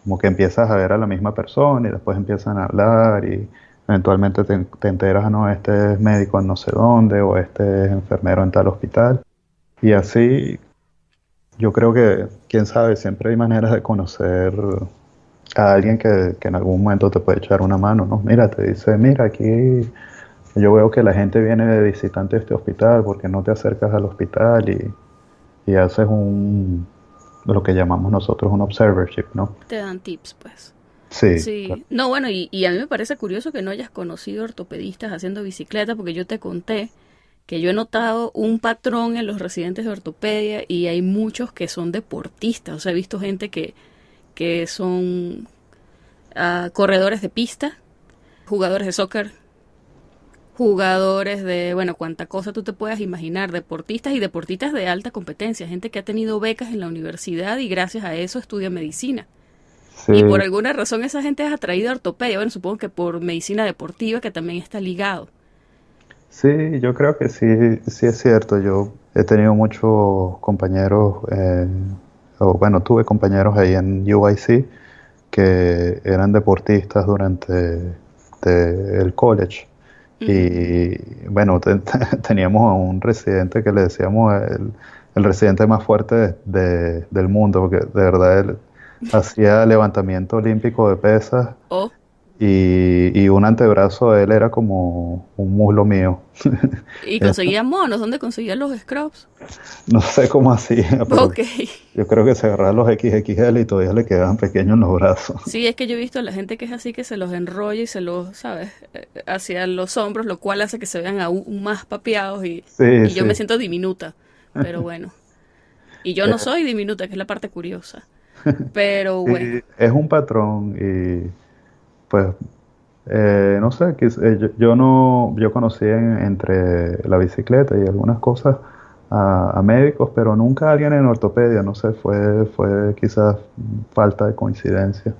como que empiezas a ver a la misma persona y después empiezan a hablar y eventualmente te enteras, no, este es médico en no sé dónde o este es enfermero en tal hospital. Y así, yo creo que, quién sabe, siempre hay maneras de conocer a alguien que en algún momento te puede echar una mano, ¿no? Mira, te dice, mira, aquí yo veo que la gente viene de visitante a este hospital, porque no te acercas al hospital y haces lo que llamamos nosotros un observership, ¿no? Te dan tips, pues. Sí, claro. Sí, no, bueno, y a mí me parece curioso que no hayas conocido ortopedistas haciendo bicicleta, porque yo te conté que yo he notado un patrón en los residentes de ortopedia y hay muchos que son deportistas, o sea, he visto gente que son corredores de pista, jugadores de soccer, jugadores de, bueno, cuanta cosa tú te puedas imaginar, deportistas y deportistas de alta competencia, gente que ha tenido becas en la universidad y gracias a eso estudia medicina. Y por Sí, alguna razón esa gente es atraída a ortopedia. Bueno, supongo que por medicina deportiva, que también está ligado. sí, yo creo que sí, sí es cierto. Yo he tenido muchos compañeros, o bueno, tuve compañeros ahí en UIC que eran deportistas durante el college. Ujú. Y bueno, teníamos a un residente que le decíamos el residente más fuerte del mundo, porque de verdad él hacía levantamiento olímpico de pesas Oh, y un antebrazo de él era como un muslo mío. y Eh, conseguía monos. ¿Dónde conseguían los scrubs? No sé cómo hacía, pero Ok. yo creo que se agarraba los XXL y todavía le quedaban pequeños en los brazos. Sí, es que yo he visto a la gente que es así, que se los enrolla y se los, ¿sabes? Hacia los hombros, lo cual hace que se vean aún más papeados Sí, y yo me sí. siento diminuta. Pero bueno. Y yo no Eh, soy diminuta, que es la parte curiosa. Pero bueno. sí, es un patrón y pues no sé, yo no, yo conocí entre la bicicleta y algunas cosas a médicos, pero nunca a alguien en ortopedia, no sé, fue quizás falta de coincidencia.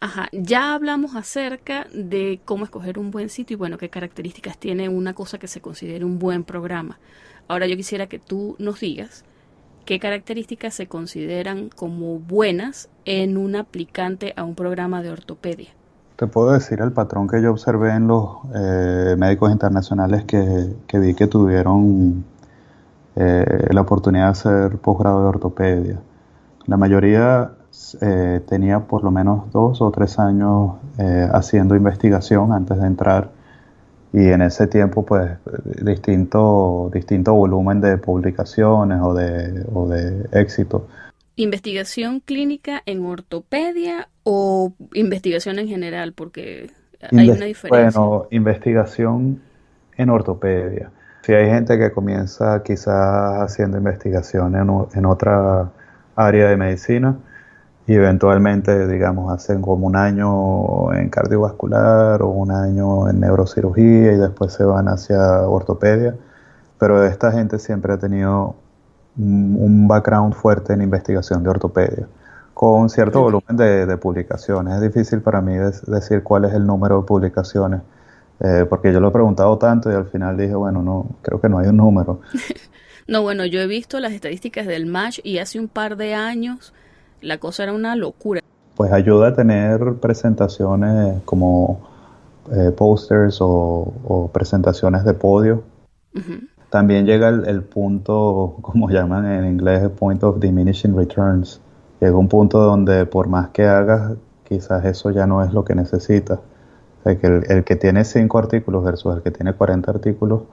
Ajá, ya hablamos acerca de cómo escoger un buen sitio y bueno, qué características tiene una cosa que se considere un buen programa. Ahora yo quisiera que tú nos digas qué características se consideran como buenas en un aplicante a un programa de ortopedia. Te puedo decir el patrón que yo observé en los médicos internacionales que vi que tuvieron la oportunidad de hacer posgrado de ortopedia. La mayoría tenía por lo menos 2 o 3 años haciendo investigación antes de entrar, y en ese tiempo pues distinto volumen de publicaciones o de éxito. ¿Investigación clínica en ortopedia o investigación en general? Porque hay una diferencia. Bueno, investigación en ortopedia. Si hay gente que comienza quizás haciendo investigación en otra área de medicina y eventualmente, digamos, hacen como un año en cardiovascular o un año en neurocirugía y después se van hacia ortopedia, pero esta gente siempre ha tenido un background fuerte en investigación de ortopedia, con cierto Ok. volumen de publicaciones. Es difícil para mí decir cuál es el número de publicaciones, porque yo lo he preguntado tanto y al final dije, bueno, no, creo que no hay un número. No, bueno, yo he visto las estadísticas del MASH y hace un par de años la cosa era una locura. Pues ayuda a tener presentaciones como posters o presentaciones de podio. Ujú. También llega el punto, como llaman en inglés, el point of diminishing returns. Llega un punto donde por más que hagas, quizás eso ya no es lo que necesitas. O sea, que el que tiene 5 artículos versus el que tiene 40 artículos,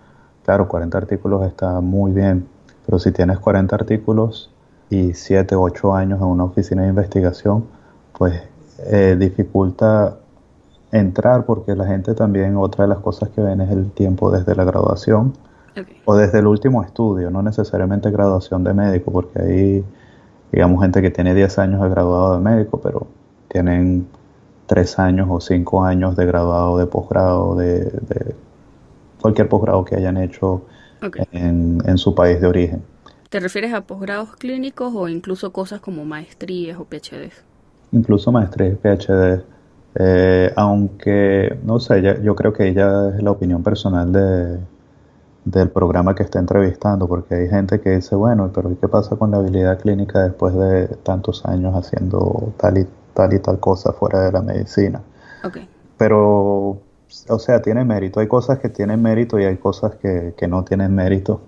claro, 40 artículos está muy bien, pero si tienes 40 artículos y 7 o 8 años en una oficina de investigación, pues dificulta entrar, porque la gente también, otra de las cosas que ven es el tiempo desde la graduación Ok. o desde el último estudio, no necesariamente graduación de médico, porque hay, digamos, gente que tiene 10 años de graduado de médico, pero tienen 3 años o 5 años de graduado, de posgrado, de cualquier posgrado que hayan hecho Ok. en su país de origen. ¿Te refieres a posgrados clínicos o incluso cosas como maestrías o PhDs? Incluso maestría y PhD, aunque, no sé, yo creo que ella es la opinión personal del programa que está entrevistando, porque hay gente que dice, bueno, pero ¿y qué pasa con la habilidad clínica después de tantos años haciendo tal y tal cosa fuera de la medicina? Ok. Pero, o sea, tiene mérito. Hay cosas que tienen mérito y hay cosas que no tienen mérito.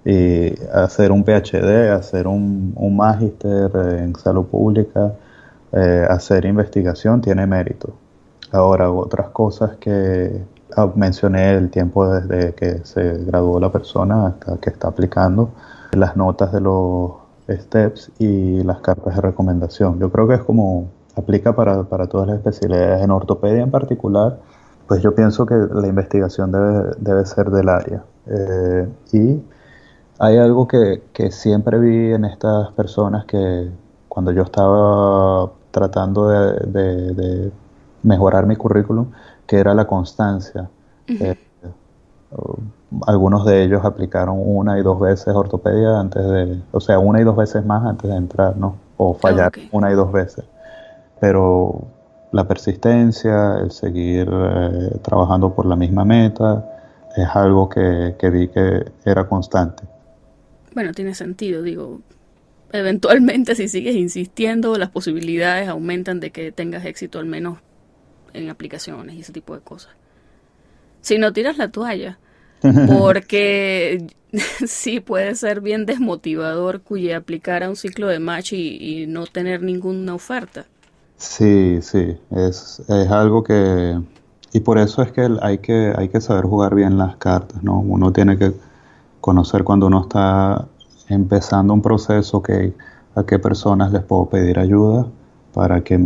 Y hacer un PhD, hacer un magíster en salud pública, hacer investigación tiene mérito. Ahora, otras cosas que mencioné, el tiempo desde que se graduó la persona hasta que está aplicando, las notas de los steps y las cartas de recomendación. Yo creo que es como aplica para todas las especialidades. En ortopedia en particular, pues yo pienso que la investigación debe ser del área. Y hay algo que siempre vi en estas personas que cuando yo estaba tratando de mejorar mi currículum, que era la constancia. Eh, Ujú. Algunos de ellos aplicaron 1 y 2 veces ortopedia o sea, 1 y 2 veces más antes de entrar, ¿no? O Oh, fallar ok. 1 y 2 veces. Pero la persistencia, el seguir trabajando por la misma meta, es algo que vi que era constante. Bueno, tiene sentido, digo. Eventualmente, si sigues insistiendo, las posibilidades aumentan de que tengas éxito, al menos en aplicaciones y ese tipo de cosas. Si no tiras la toalla, porque sí puede ser bien desmotivador cuye aplicar a un ciclo de match y no tener ninguna oferta. Sí, sí, es algo que... Y por eso es que hay que saber jugar bien las cartas, ¿no? Uno tiene que conocer cuando uno está empezando un proceso, a qué personas les puedo pedir ayuda para que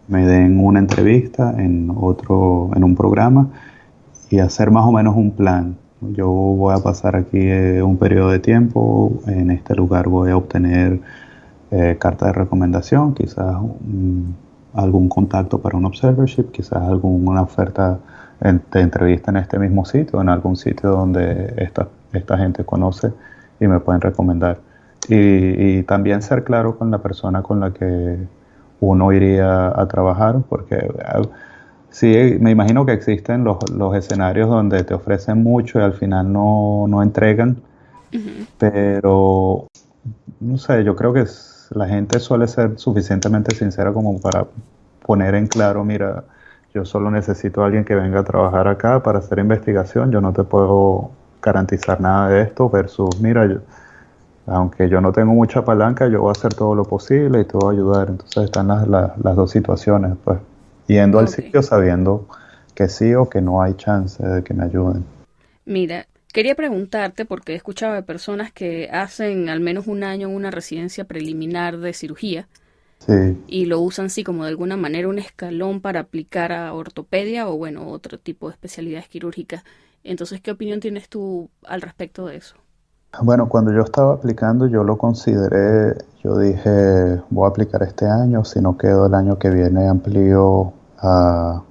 me den una entrevista en un programa, y hacer más o menos un plan. Yo voy a pasar aquí un periodo de tiempo, en este lugar voy a obtener carta de recomendación, quizás algún contacto para un observership, quizás alguna oferta de entrevista en este mismo sitio, en algún sitio donde esta gente conoce y me pueden recomendar. Y también ser claro con la persona con la que uno iría a trabajar, porque sí, me imagino que existen los escenarios donde te ofrecen mucho y al final no entregan, pero no sé, yo creo que la gente suele ser suficientemente sincera como para poner en claro, mira, yo solo necesito a alguien que venga a trabajar acá para hacer investigación, yo no te puedo garantizar nada de esto, versus, mira, aunque yo no tengo mucha palanca, yo voy a hacer todo lo posible y te voy a ayudar. Entonces están las dos situaciones, pues, yendo al Ok. sitio sabiendo que sí o que no hay chance de que me ayuden. Mira, quería preguntarte porque he escuchado de personas que hacen al menos un año en una residencia preliminar de cirugía Sí. y lo usan así como de alguna manera un escalón para aplicar a ortopedia o bueno, otro tipo de especialidades quirúrgicas. Entonces, ¿qué opinión tienes tú al respecto de eso? Bueno, cuando yo estaba aplicando, yo lo consideré, yo dije, voy a aplicar este año, si no quedo el año que viene, amplío a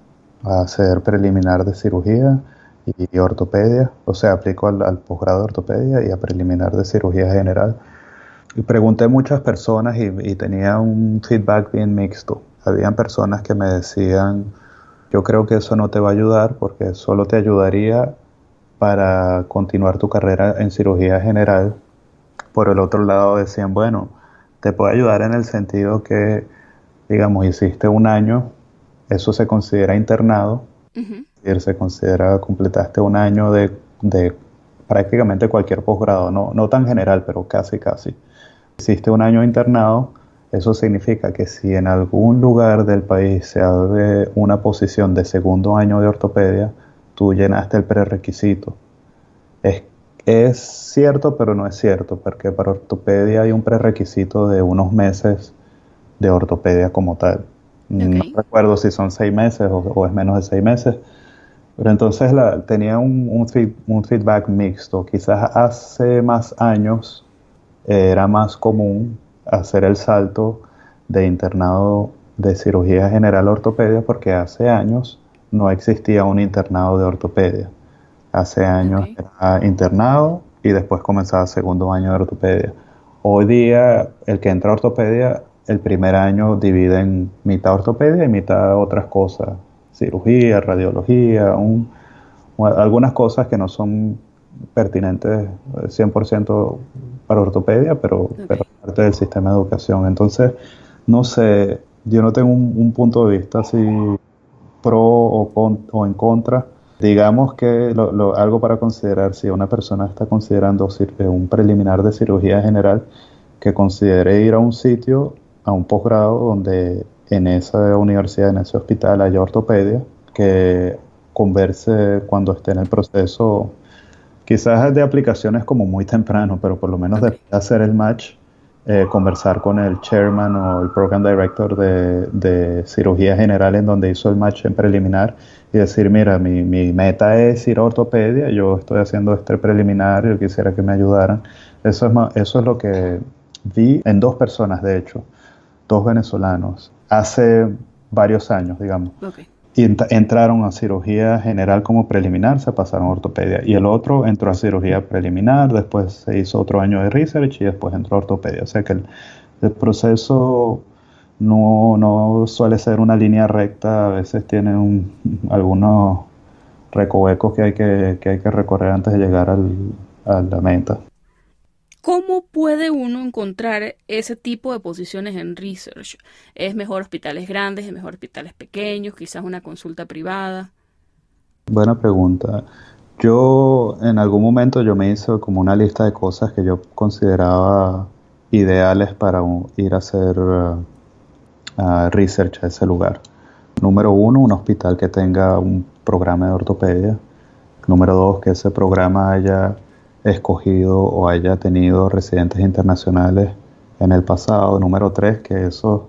hacer preliminar de cirugía y ortopedia, o sea, aplico al posgrado de ortopedia y a preliminar de cirugía general. Y pregunté a muchas personas y tenía un feedback bien mixto. Habían personas que me decían, yo creo que eso no te va a ayudar porque solo te ayudaría para continuar tu carrera en cirugía general. Por el otro lado decían, bueno, te puede ayudar en el sentido que, digamos, hiciste un año, eso se considera internado, Ujú. es decir, se considera, completaste un año de prácticamente cualquier posgrado, no tan general, pero casi casi. Hiciste un año internado, eso significa que si en algún lugar del país se abre una posición de segundo año de ortopedia, tú llenaste el prerequisito. Es, es cierto, pero no es cierto, porque para ortopedia hay un prerequisito de unos meses de ortopedia como tal. Ok. No recuerdo si son 6 meses o es menos de 6 meses, pero entonces tenía un feedback mixto. Quizás hace más años era más común hacer el salto de internado de cirugía general a ortopedia porque hace años no existía un internado de ortopedia. Hace Ok. años era internado y después comenzaba segundo año de ortopedia. Hoy día el que entra a ortopedia, el primer año divide en mitad ortopedia y mitad otras cosas, cirugía, radiología, algunas cosas que no son pertinentes 100% para ortopedia, Ok. pero parte del sistema de educación. Entonces, no sé, yo no tengo un punto de vista así pro o en contra. Digamos que algo para considerar, si una persona está considerando un preliminar de cirugía general, que considere ir a un sitio, a un posgrado donde en esa universidad, en ese hospital haya ortopedia, que converse cuando esté en el proceso, quizás de aplicaciones como muy temprano, pero por lo menos Ok. de hacer el match, conversar con el chairman o el program director de cirugía general en donde hizo el match en preliminar y decir, mira, mi meta es ir a ortopedia, yo estoy haciendo este preliminar, yo quisiera que me ayudaran. Eso es lo que vi en dos personas, de hecho, dos venezolanos, hace varios años, digamos. Ok. Y entraron a cirugía general como preliminar, se pasaron a ortopedia. Y el otro entró a cirugía preliminar, después se hizo otro año de research y después entró a ortopedia. O sea que el proceso no suele ser una línea recta, a veces tiene algunos recovecos que hay que recorrer antes de llegar a la meta. ¿Cómo puede uno encontrar ese tipo de posiciones en research? ¿Es mejor hospitales grandes, es mejor hospitales pequeños, quizás una consulta privada? Buena pregunta. Yo en algún momento yo me hice como una lista de cosas que yo consideraba ideales para ir a hacer research a ese lugar. Número uno, un hospital que tenga un programa de ortopedia. Número dos, que ese programa haya escogido o haya tenido residentes internacionales en el pasado. Número tres, que esos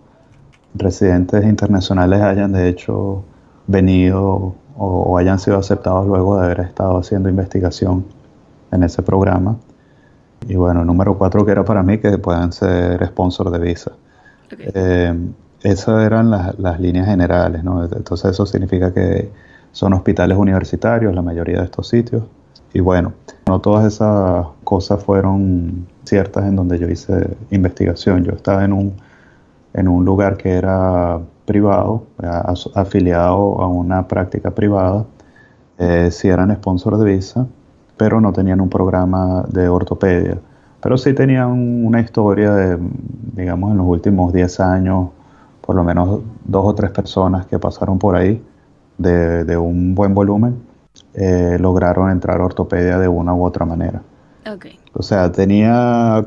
residentes internacionales hayan de hecho venido o hayan sido aceptados luego de haber estado haciendo investigación en ese programa. Y bueno, número cuatro, que era para mí, que puedan ser sponsor de visa. Ok. Eh, Esas eran las líneas generales, ¿no? Entonces eso significa que son hospitales universitarios, la mayoría de estos sitios. Y bueno, no todas esas cosas fueron ciertas en donde yo hice investigación. Yo estaba en en un lugar que era privado, afiliado a una práctica privada. Sí eran sponsor de Visa, pero no tenían un programa de ortopedia. Pero sí tenían una historia de, digamos, en los últimos 10 años, por lo menos 2 o 3 personas que pasaron por ahí de un buen volumen, lograron entrar a ortopedia de una u otra manera. Okay. O sea, tenía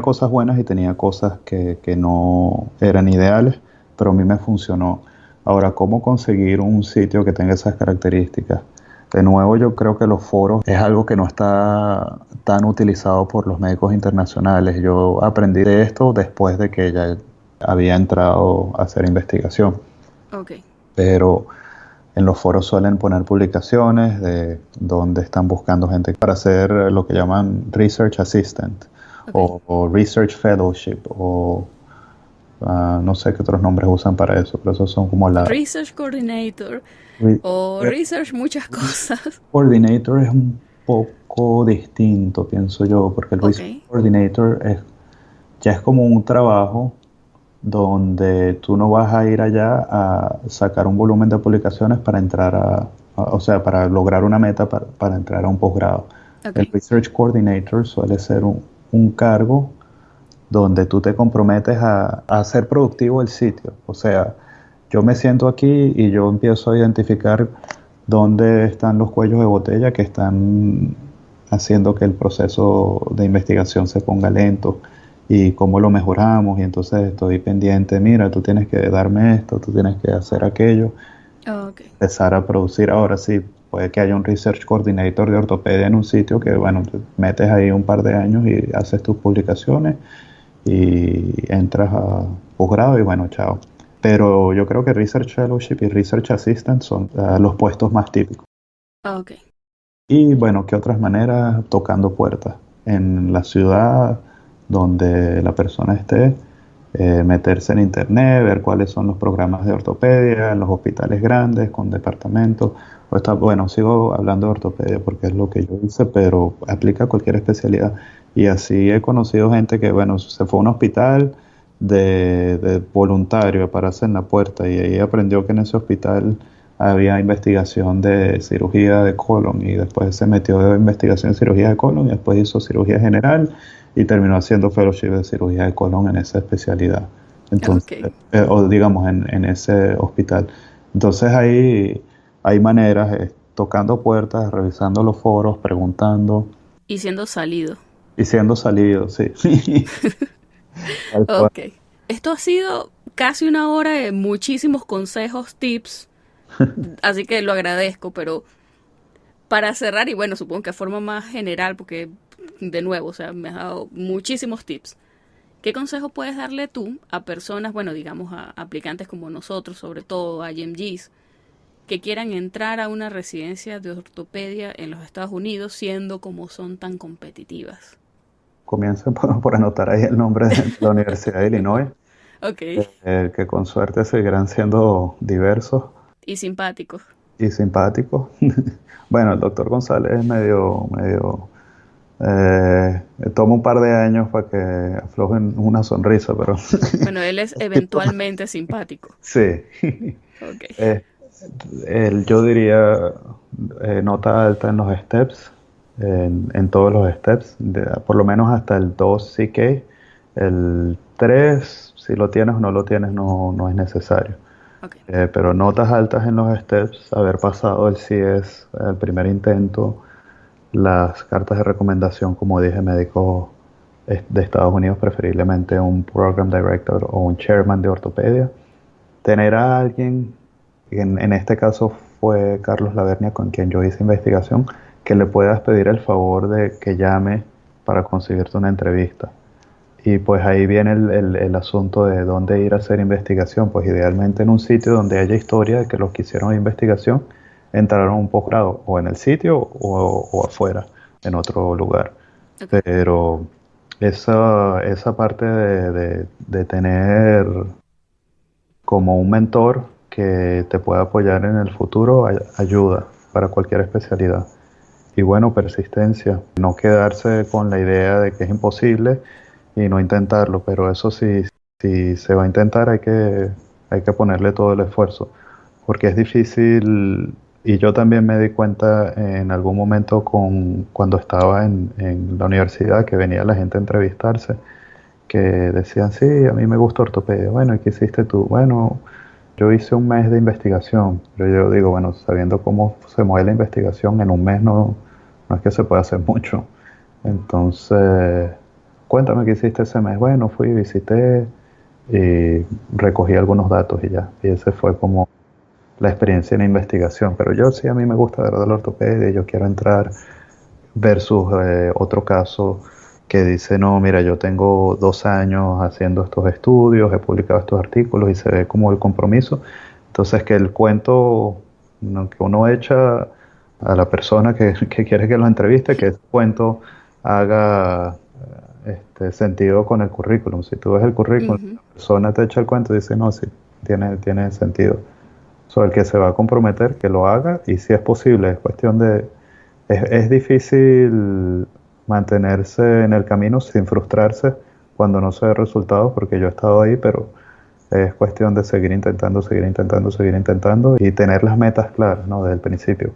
cosas buenas y tenía cosas que no eran ideales, pero a mí me funcionó. Ahora, ¿cómo conseguir un sitio que tenga esas características? De nuevo, yo creo que los foros es algo que no está tan utilizado por los médicos internacionales. Yo aprendí de esto después de que ya había entrado a hacer investigación. Okay. Pero en los foros suelen poner publicaciones de donde están buscando gente para hacer lo que llaman Research Assistant, Okay. o Research Fellowship, o no sé qué otros nombres usan para eso, pero esos son como la... Research Coordinator o Research muchas cosas. Coordinator es un poco distinto, pienso yo, porque el Research Okay. Coordinator ya es como un trabajo donde tú no vas a ir allá a sacar un volumen de publicaciones para entrar o sea, para lograr una meta para entrar a un posgrado. El Okay. Research Coordinator suele ser un cargo donde tú te comprometes a hacer productivo el sitio. O sea, yo me siento aquí y yo empiezo a identificar dónde están los cuellos de botella que están haciendo que el proceso de investigación se ponga lento y cómo lo mejoramos, y entonces estoy pendiente, mira, tú tienes que darme esto, tú tienes que hacer aquello, Okay. empezar a producir. Ahora sí, puede que haya un Research Coordinator de ortopedia en un sitio que, bueno, te metes ahí un par de años y haces tus publicaciones y entras a posgrado y bueno, chao. Pero yo creo que Research Fellowship y Research Assistant son los puestos más típicos. Okay. Y bueno, ¿qué otras maneras? Tocando puertas en la ciudad donde la persona esté, meterse en internet, ver cuáles son los programas de ortopedia en los hospitales grandes con departamentos. Bueno, sigo hablando de ortopedia porque es lo que yo hice, pero aplica a cualquier especialidad. Y así he conocido gente que, bueno, se fue a un hospital de voluntario para hacer en la puerta y ahí aprendió que en ese hospital había investigación de cirugía de colon y después se metió de investigación de cirugía de colon y después hizo cirugía general y terminó haciendo fellowship de cirugía de colon en esa especialidad. Entonces, Okay. o digamos en ese hospital. Entonces ahí hay maneras, tocando puertas, revisando los foros, preguntando Y siendo salido. y siendo salido, sí. Tal cual. Okay. Esto ha sido casi una hora de muchísimos consejos, tips, así que lo agradezco, pero para cerrar, y bueno, supongo que de forma más general, porque de nuevo, o sea, me has dado muchísimos tips. ¿Qué consejo puedes darle tú a personas, bueno, digamos a aplicantes como nosotros, sobre todo a IMGs, que quieran entrar a una residencia de ortopedia en los Estados Unidos, siendo como son tan competitivas? Comienza por anotar ahí el nombre de la Universidad de Illinois, Ok. que con suerte seguirán siendo diversos Y simpáticos. y simpáticos. Bueno, el doctor González es medio toma un par de años para que aflojen una sonrisa, pero Bueno, él es eventualmente simpático. sí. Ok. Eh, yo diría nota alta en los steps, en todos los steps, por lo menos hasta el 2 CK. El 3, si lo tienes o no lo tienes, no es necesario. Ok. Pero notas altas en los steps, haber pasado el CS, el primer intento, las cartas de recomendación, como dije, médicos de Estados Unidos, preferiblemente un Program Director o un Chairman de ortopedia. Tener a alguien, en este caso fue Carlos Lavernia, con quien yo hice investigación, que le puedas pedir el favor de que llame para conseguirte una entrevista. Y pues ahí viene el asunto de dónde ir a hacer investigación. Pues idealmente en un sitio donde haya historia de que los que hicieron investigación entraron a un posgrado, o en el sitio o afuera, en otro lugar. Ok. Pero esa parte de tener como un mentor que te pueda apoyar en el futuro ayuda para cualquier especialidad. Y bueno, persistencia, no quedarse con la idea de que es imposible y no intentarlo, pero eso sí, Si se va a intentar, hay que ponerle todo el esfuerzo, porque es difícil, y yo también me di cuenta en algún momento cuando estaba en la universidad, que venía la gente a entrevistarse, que decían, sí, a mí me gusta ortopedia. Bueno, ¿y qué hiciste tú? Bueno, yo hice un mes de investigación, pero yo digo, bueno, sabiendo cómo se mueve la investigación, en un mes no es que se pueda hacer mucho. Entonces, cuéntame qué hiciste ese mes. Bueno, fui, visité y recogí algunos datos y ya. Y ese fue como la experiencia en la investigación. Pero yo sí, a mí me gusta de verdad la ortopedia, yo quiero entrar versus otro caso que dice, no, mira, yo tengo 2 años haciendo estos estudios, he publicado estos artículos y se ve como el compromiso. Entonces que el cuento que uno echa a la persona que quiere que lo entreviste, que ese cuento haga sentido con el currículum. Si tú ves el currículum, Ujú. la persona te echa el cuento y dice, no, sí, tiene sentido. So, el que se va a comprometer, que lo haga, y si es posible, es cuestión de... Es difícil mantenerse en el camino sin frustrarse cuando no se ve resultados, porque yo he estado ahí, pero es cuestión de seguir intentando, seguir intentando, seguir intentando y tener las metas claras, ¿no? Desde el principio.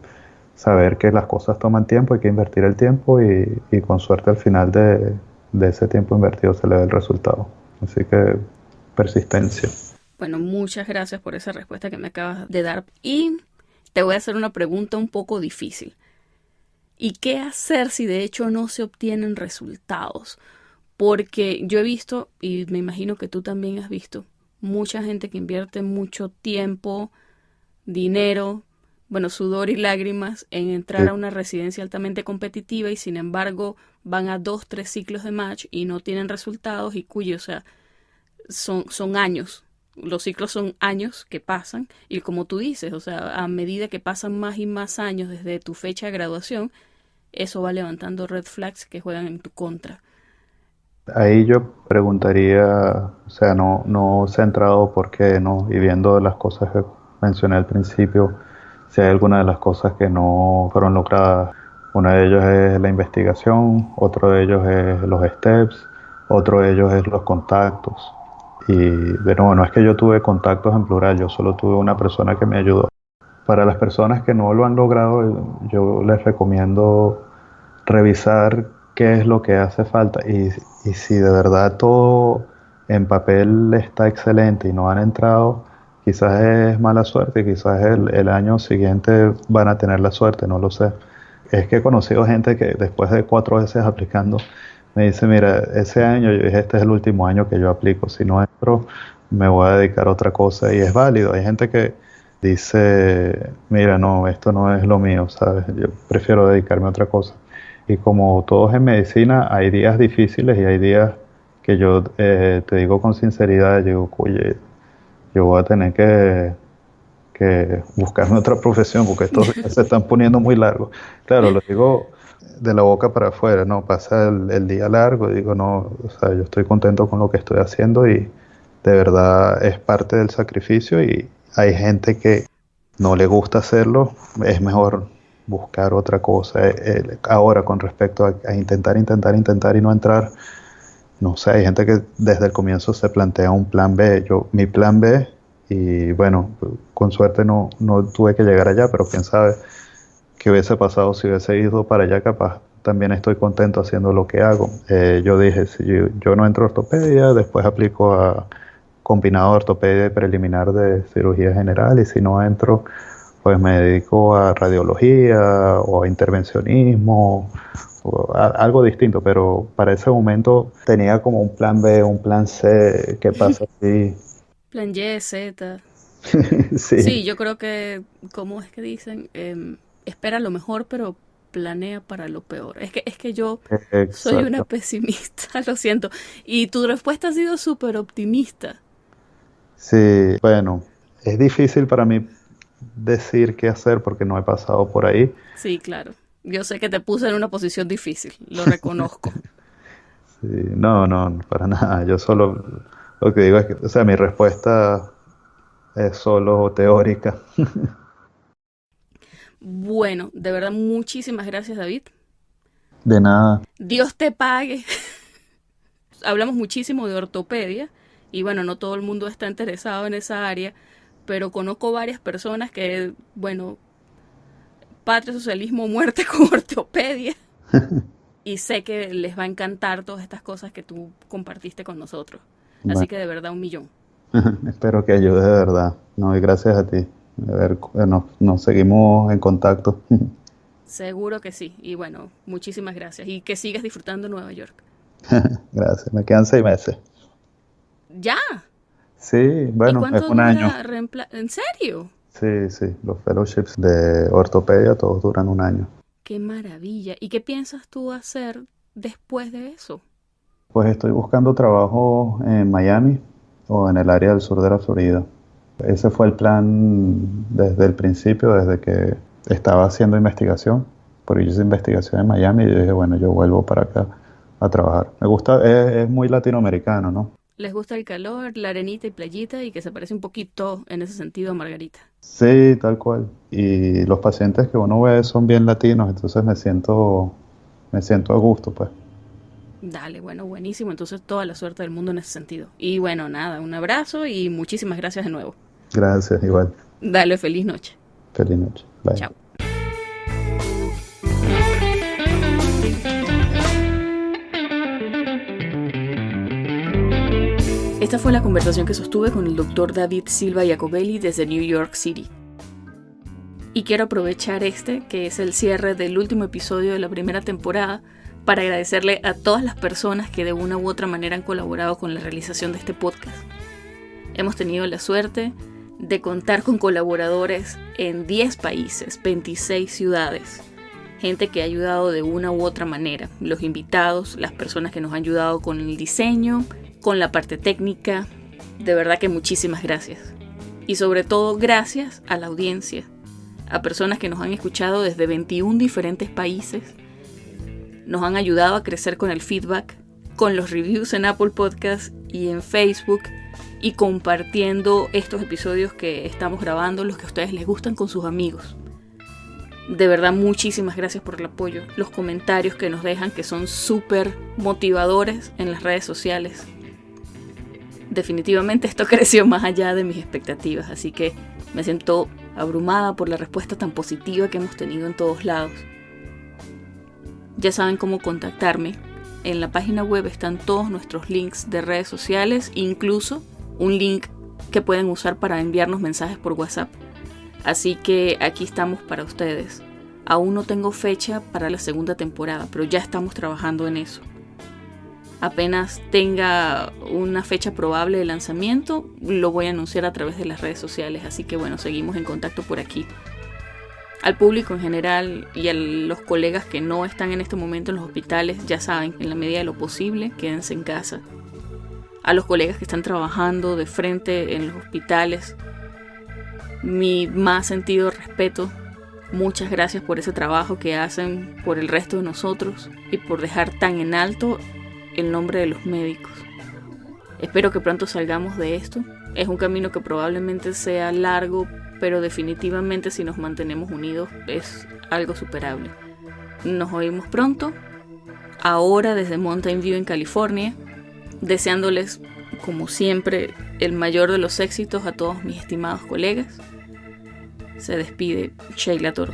Saber que las cosas toman tiempo, hay que invertir el tiempo y con suerte al final de ese tiempo invertido se le ve el resultado. Así que persistencia. Bueno, muchas gracias por esa respuesta que me acabas de dar. Y te voy a hacer una pregunta un poco difícil. ¿Y qué hacer si de hecho no se obtienen resultados? Porque yo he visto, y me imagino que tú también has visto, mucha gente que invierte mucho tiempo, dinero, bueno, sudor y lágrimas en entrar Sí. a una residencia altamente competitiva y sin embargo van a 2, 3 ciclos de match y no tienen resultados y cuyo, o sea, son años. Los ciclos son años que pasan y como tú dices, o sea, a medida que pasan más y más años desde tu fecha de graduación, eso va levantando red flags que juegan en tu contra. Ahí yo preguntaría, o sea, no centrado por qué, ¿no? Y viendo las cosas que mencioné al principio, si hay alguna de las cosas que no fueron logradas. Uno de ellos es la investigación, otro de ellos es los steps, otro de ellos es los contactos. Y de nuevo, no es que yo tuve contactos en plural, yo solo tuve una persona que me ayudó. Para las personas que no lo han logrado, yo les recomiendo revisar qué es lo que hace falta y si de verdad todo en papel está excelente y no han entrado, quizás es mala suerte, quizás el año siguiente van a tener la suerte, no lo sé. Es que he conocido gente que después de 4 veces aplicando me dice, mira, ese año yo dije, este es el último año que yo aplico, si no entro me voy a dedicar a otra cosa y es válido. Hay gente que dice, mira, no, esto no es lo mío, ¿sabes? Yo prefiero dedicarme a otra cosa. Y como todos en medicina, hay días difíciles y hay días que yo te digo con sinceridad, digo, oye, yo voy a tener que buscarme otra profesión porque estos días se están poniendo muy largos. Claro, lo digo de la boca para afuera, no, pasa el día largo, digo, no, o sea, yo estoy contento con lo que estoy haciendo y de verdad es parte del sacrificio y hay gente que no le gusta hacerlo, es mejor buscar otra cosa. Ahora, con respecto a intentar, intentar, intentar y no entrar, no sé, hay gente que desde el comienzo se plantea un plan B. Mi plan B, y bueno, con suerte no tuve que llegar allá, pero quién sabe qué hubiese pasado si hubiese ido para allá, capaz. También estoy contento haciendo lo que hago. Yo dije, si yo no entro a ortopedia, después aplico a combinado de ortopedia y preliminar de cirugía general, y si no entro, pues me dedico a radiología o a intervencionismo o algo distinto, pero para ese momento tenía como un plan B, un plan C, ¿qué pasa si? Plan Y, Z. Sí, Sí, yo creo que, ¿cómo es que dicen? Espera lo mejor, pero planea para lo peor. Es que yo soy una exacto. pesimista, lo siento. Y tu respuesta ha sido súper optimista. Sí, bueno, es difícil para mí decir qué hacer porque no he pasado por ahí. Sí, claro. Yo sé que te puse en una posición difícil, lo reconozco. Sí, no, para nada. Yo solo lo que digo es que, o sea, mi respuesta es solo teórica. Bueno, de verdad, muchísimas gracias, David. De nada. Dios te pague. Hablamos muchísimo de ortopedia Y bueno, no todo el mundo está interesado en esa área, pero conozco varias personas que, bueno, patria, socialismo, muerte con ortopedia. Y sé que les va a encantar todas estas cosas que tú compartiste con nosotros. Bueno, Así que de verdad, 1.000.000. espero que ayude de verdad. No, y gracias a ti. A ver, nos seguimos en contacto. Seguro que sí. Y bueno, muchísimas gracias. Y que sigas disfrutando Nueva York. Gracias. Me quedan 6 meses. ¡Ya! Sí, ¿Y bueno, es cuánto un año. dura ¿En serio? Sí, sí. Los fellowships de ortopedia todos duran un año. ¡Qué maravilla! ¿Y qué piensas tú hacer después de eso? Pues estoy buscando trabajo en Miami o en el área del sur de la Florida. Ese fue el plan desde el principio, desde que estaba haciendo investigación, porque yo hice investigación en Miami y yo dije, bueno, yo vuelvo para acá a trabajar. Me gusta, es muy latinoamericano, ¿no? ¿Les gusta el calor, la arenita y playita y que se parece un poquito en ese sentido a Margarita? Sí, tal cual. Y los pacientes que uno ve son bien latinos, entonces me siento a gusto, pues. Dale, bueno, buenísimo. Entonces toda la suerte del mundo en ese sentido. Y bueno, nada, un abrazo y muchísimas gracias de nuevo. Gracias, igual. Dale, feliz noche. Feliz noche. Bye. Chao. Esta fue la conversación que sostuve con el doctor David Silva Jacobelli desde New York City. Y quiero aprovechar que es el cierre del último episodio de la primera temporada, para agradecerle a todas las personas que de una u otra manera han colaborado con la realización de este podcast. Hemos tenido la suerte de contar con colaboradores en 10 países, 26 ciudades. Gente que ha ayudado de una u otra manera. Los invitados, las personas que nos han ayudado con el diseño, con la parte técnica. De verdad que muchísimas gracias. Y sobre todo gracias a la audiencia. A personas que nos han escuchado desde 21 diferentes países. Nos han ayudado a crecer con el feedback, con los reviews en Apple Podcasts y en Facebook, y compartiendo estos episodios que estamos grabando, los que a ustedes les gustan, con sus amigos. De verdad, muchísimas gracias por el apoyo, los comentarios que nos dejan, que son súper motivadores en las redes sociales. Definitivamente esto creció más allá de mis expectativas, así que me siento abrumada por la respuesta tan positiva que hemos tenido en todos lados. Ya saben cómo contactarme. En la página web están todos nuestros links de redes sociales, incluso un link que pueden usar para enviarnos mensajes por WhatsApp. Así que aquí estamos para ustedes. Aún no tengo fecha para la segunda temporada, pero ya estamos trabajando en eso. Apenas tenga una fecha probable de lanzamiento, lo voy a anunciar a través de las redes sociales. Así que bueno, seguimos en contacto por aquí. Al público en general y a los colegas que no están en este momento en los hospitales, ya saben, en la medida de lo posible, quédense en casa. A los colegas que están trabajando de frente en los hospitales, mi más sentido respeto. Muchas gracias por ese trabajo que hacen por el resto de nosotros y por dejar tan en alto el nombre de los médicos. Espero que pronto salgamos de esto. Es un camino que probablemente sea largo, pero definitivamente si nos mantenemos unidos es algo superable. Nos oímos pronto, ahora desde Mountain View en California, deseándoles, como siempre, el mayor de los éxitos a todos mis estimados colegas. Se despide Sheila Toro.